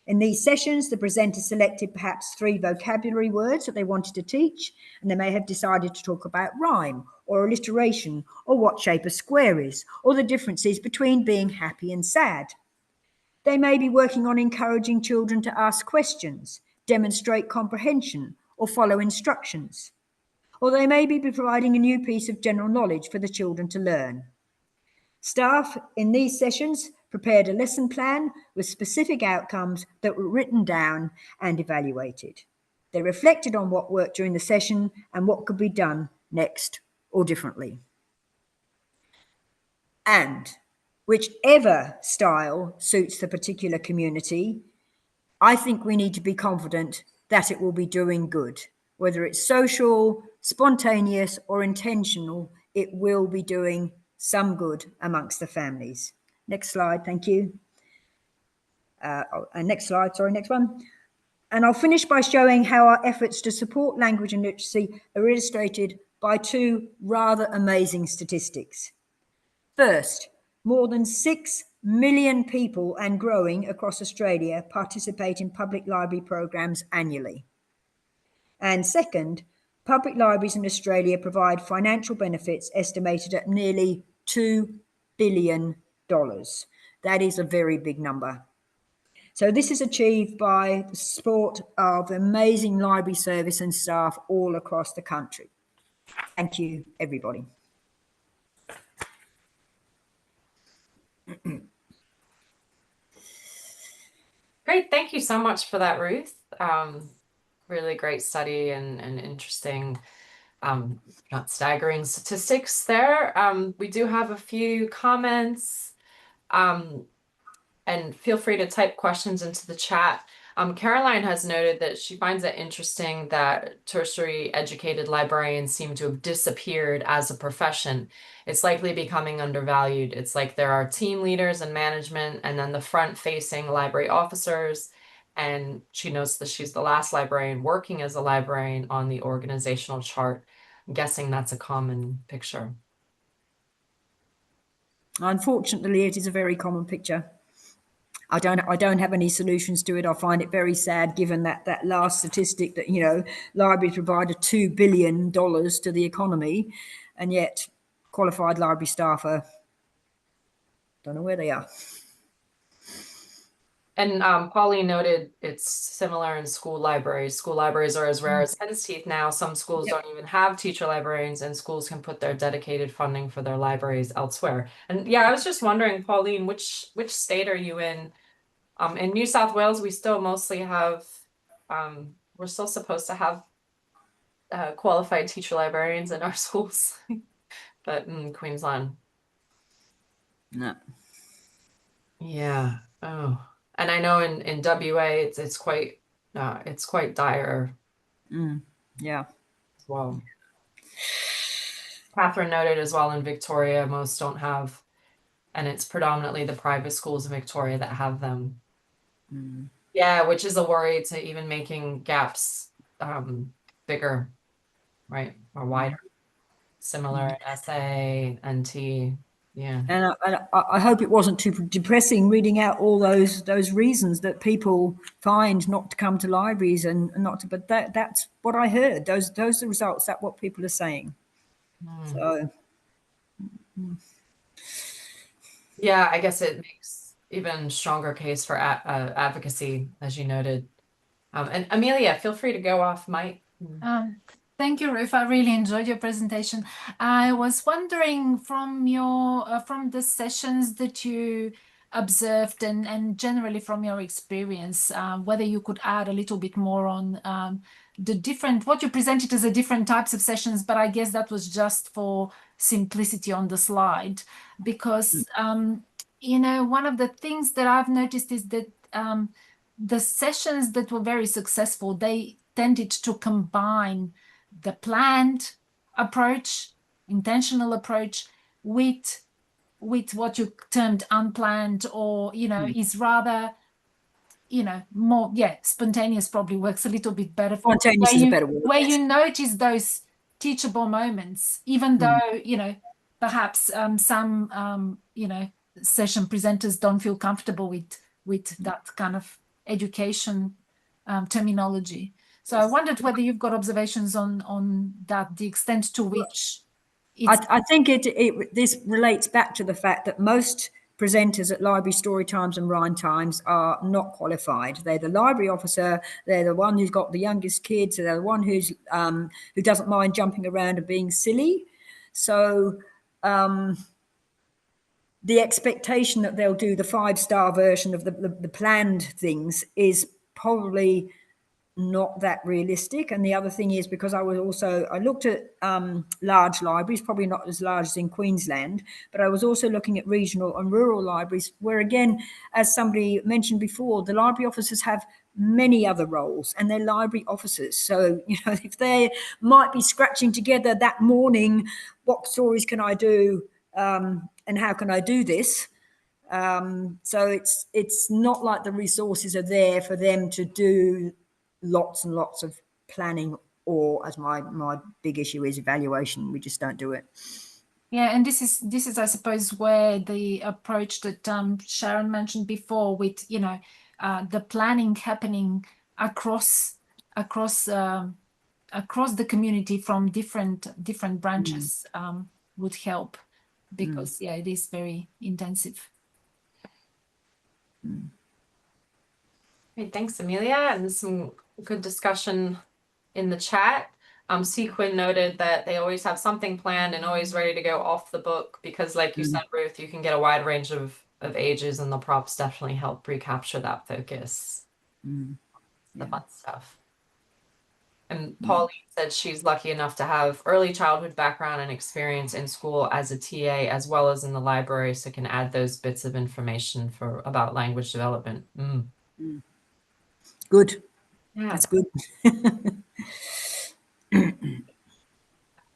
In these sessions, the presenter selected perhaps 3 vocabulary words that they wanted to teach, and they may have decided to talk about rhyme or alliteration or what shape a square is or the differences between being happy and sad. They may be working on encouraging children to ask questions, demonstrate comprehension, or follow instructions. Or they may be providing a new piece of general knowledge for the children to learn. Staff in these sessions prepared a lesson plan with specific outcomes that were written down and evaluated. They reflected on what worked during the session and what could be done next or differently. And whichever style suits the particular community, I think we need to be confident that it will be doing good. Whether it's social, spontaneous, or intentional, it will be doing some good amongst the families. Next slide, thank you. Next slide, sorry, next one. And I'll finish by showing how our efforts to support language and literacy are illustrated by 2 rather amazing statistics. First, more than 6 million people and growing across Australia participate in public library programs annually. And second, public libraries in Australia provide financial benefits estimated at nearly $2 billion. That is a very big number. So this is achieved by the support of amazing library service and staff all across the country. Thank you, everybody. Great, thank you so much for that, Ruth. Really great study and interesting, not staggering statistics there. We do have a few comments, and feel free to type questions into the chat. Caroline has noted that she finds it interesting that tertiary educated librarians seem to have disappeared as a profession. It's likely becoming undervalued. It's like there are team leaders and management, and then the front-facing library officers. And she notes that she's the last librarian working as a librarian on the organizational chart. I'm guessing that's a common picture. Unfortunately, it is a very common picture. I don't have any solutions to it. I find it very sad, given that last statistic that, you know, libraries provided $2 billion to the economy, and yet qualified library staff don't know where they are. And Pauline noted it's similar in school libraries. School libraries are as rare as hen's teeth now. Some schools don't even have teacher librarians, and schools can put their dedicated funding for their libraries elsewhere. And yeah, I was just wondering, Pauline, which state are you in? In New South Wales, we still mostly have, we're still supposed to have qualified teacher librarians in our schools, but in Queensland. No. Yeah. Oh. And I know in WA it's quite dire Yeah. as well. Catherine noted as well in Victoria, most don't have, and it's predominantly the private schools in Victoria that have them. Yeah, which is a worry to even making gaps bigger, right? Or wider. Similar in SA, NT. Yeah. And I hope it wasn't too depressing reading out all those reasons that people find not to come to libraries and not to, but that's what I heard. Those are the results. That's what people are saying. So yeah, I guess it makes even stronger case for advocacy, as you noted. And Emilia, feel free to go off mic. Thank you, Ruth. I really enjoyed your presentation. I was wondering from your from the sessions that you observed and generally from your experience, whether you could add a little bit more on the different, what you presented as the different types of sessions, but I guess that was just for simplicity on the slide, because, you know, one of the things that I've noticed is that the sessions that were very successful, they tended to combine the planned approach, intentional approach, with what you termed unplanned, or, you know, is rather, you know, more, spontaneous probably works a little bit better for spontaneous is a better word. Where you notice those teachable moments, even though, you know, perhaps some, you know, session presenters don't feel comfortable with that kind of education terminology. So I wondered whether you've got observations on that, the extent to which I think this relates back to the fact that most presenters at library story times and rhyme times are not qualified. They're the library officer, they're the one who's got the youngest kids, they're the one who's who doesn't mind jumping around and being silly. So the expectation that they'll do the 5-star version of the planned things is probably not that realistic. And the other thing is, because I looked at large libraries, probably not as large as in Queensland, but I was also looking at regional and rural libraries, where again, as somebody mentioned before, the library officers have many other roles and they're library officers. So, you know, if they might be scratching together that morning, what stories can I do and how can I do this? So it's not like the resources are there for them to do lots and lots of planning, or, as my big issue is, evaluation. We just don't do it. Yeah, and this is I suppose where the approach that Sharon mentioned before, with, you know, the planning happening across the community from different branches would help, because it is very intensive. Great, thanks, Emilia, and some good discussion in the chat. Sequin noted that they always have something planned and always ready to go off the book, because like you said, Ruth, you can get a wide range of ages, and the props definitely help recapture that focus. The fun stuff. And Pauline said she's lucky enough to have early childhood background and experience in school as a TA, as well as in the library, so can add those bits of information about language development. Good. Yeah. That's good.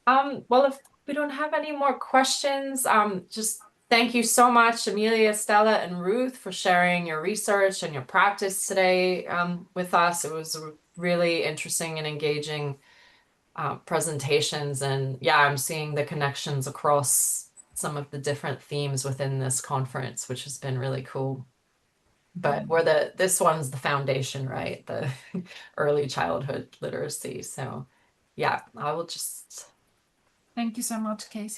Well, if we don't have any more questions, just thank you so much, Emilia, Stella, and Ruth, for sharing your research and your practice today with us. It was really interesting and engaging presentations. And yeah, I'm seeing the connections across some of the different themes within this conference, which has been really cool. But this one's the foundation, right? The early childhood literacy. So yeah, I will just... Thank you so much, Casey.